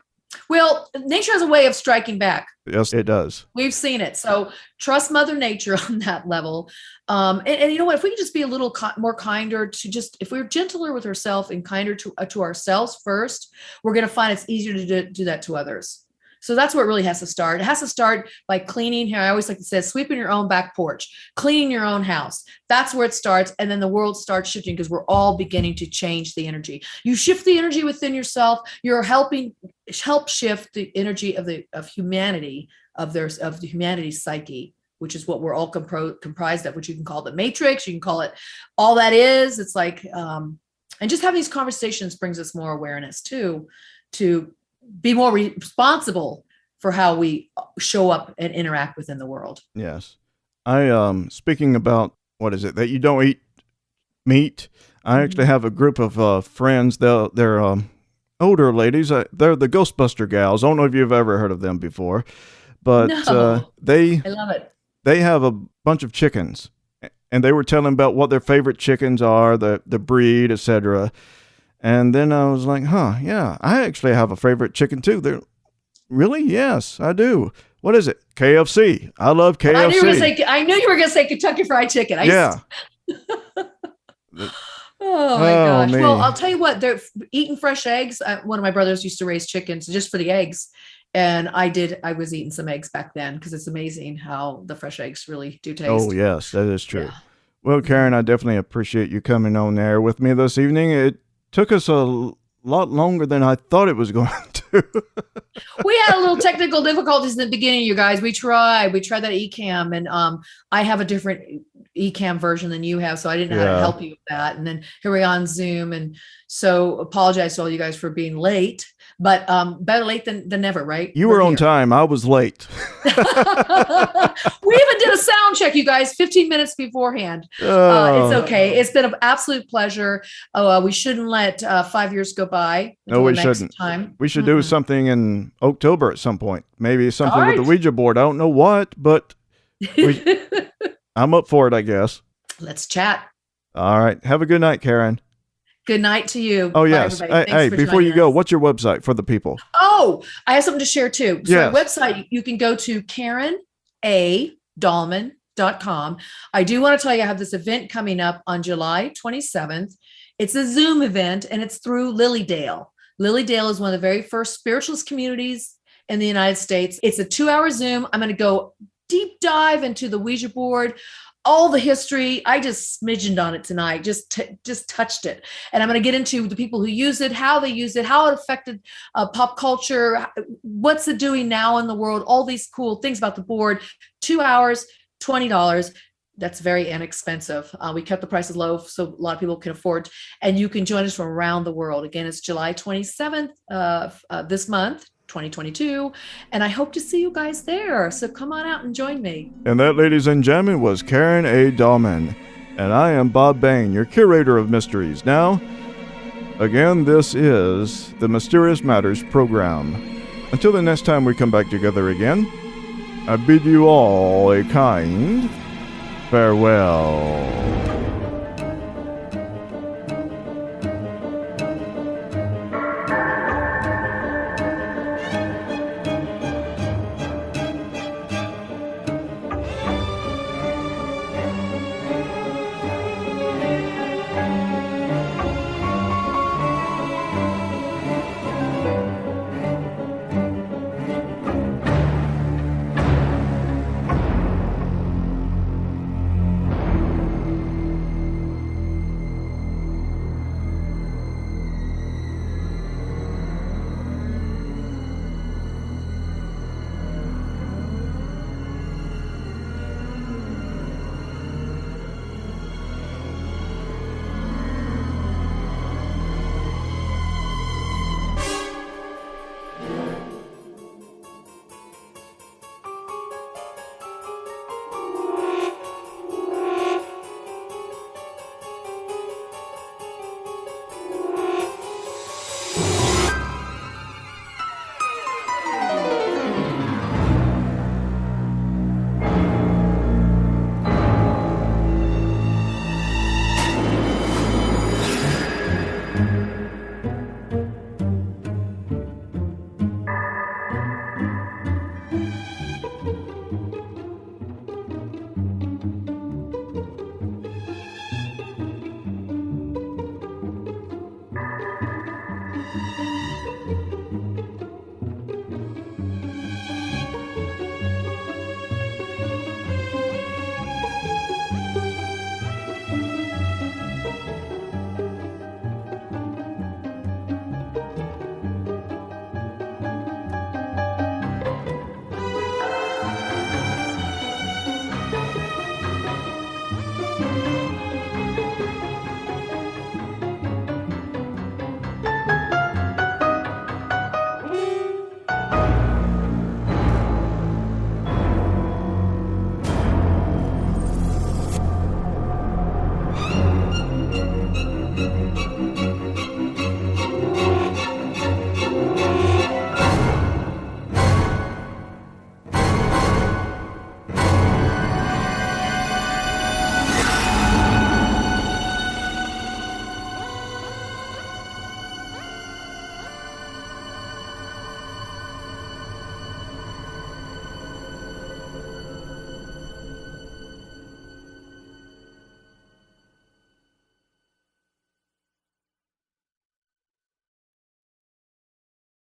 Well, nature has a way of striking back. Yes, it does. We've seen it. So trust Mother Nature on that level. And you know what? If we can just be a little more kinder if we're gentler with ourselves and kinder to ourselves first, we're going to find it's easier to do that to others. So that's what really has to start. It has to start by cleaning here. I always like to say, sweeping your own back porch, cleaning your own house. That's where it starts. And then the world starts shifting because we're all beginning to change the energy. You shift the energy within yourself. You're help shift the energy of humanity, of the humanity's psyche, which is what we're all comprised of, which you can call the matrix. You can call it all that is. It's like, and just having these conversations brings us more awareness too, to be more responsible for how we show up and interact within the world. Yes. Speaking about, what is it, that you don't eat meat. I actually have a group of friends. They're older ladies. They're the Ghostbuster gals. I don't know if you've ever heard of them before, but I love it. They have a bunch of chickens, and they were telling about what their favorite chickens are, the breed, etc. And then I was like, yeah, I actually have a favorite chicken too. They're really? Yes, I do. What is it? KFC. I love KFC. I knew you were going to say Kentucky Fried Chicken. Yeah. Oh my gosh. Me. Well, I'll tell you what, they're eating fresh eggs. One of my brothers used to raise chickens just for the eggs. And I was eating some eggs back then because it's amazing how the fresh eggs really do taste. Oh, yes, that is true. Yeah. Well, Karen, I definitely appreciate you coming on there with me this evening. It took us a lot longer than I thought it was going to. We had a little technical difficulties in the beginning, you guys. We tried that eCam, and I have a different eCam version than you have, so I didn't know how to help you with that. And then here we are on Zoom, and so apologize to all you guys for being late. But better late than never, right? You were on time. I was late. We even did a sound check, you guys, 15 minutes beforehand. It's okay. It's been an absolute pleasure. We shouldn't let 5 years go by. No, we shouldn't. Time. We should do something in October at some point. Maybe something with the Ouija board. I don't know what, but I'm up for it, I guess. Let's chat. All right. Have a good night, Karen. Good night to you. Oh, yes. Hey, before you go, what's your website for the people? Oh, I have something to share too. So yes. My website, you can go to KarenADahlman.com. I do want to tell you, I have this event coming up on July 27th. It's a Zoom event, and it's through Lilydale. Lilydale is one of the very first spiritualist communities in the United States. It's a 2-hour Zoom. I'm going to go deep dive into the Ouija board, all the history. I just smidgened on it tonight, just touched it. And I'm going to get into the people who use it, how they use it, how it affected pop culture, what's it doing now in the world, all these cool things about the board. 2 hours, $20. That's very inexpensive. We kept the prices low so a lot of people can afford, and you can join us from around the world. Again, it's July 27th this month, 2022, and I hope to see you guys there. So come on out and join me. And that, ladies and gentlemen, was Karen A. Dahlman, and I am Bob Bain, your curator of mysteries. Now, again, this is the Mysterious Matters program. Until the next time we come back together again, I bid you all a kind farewell.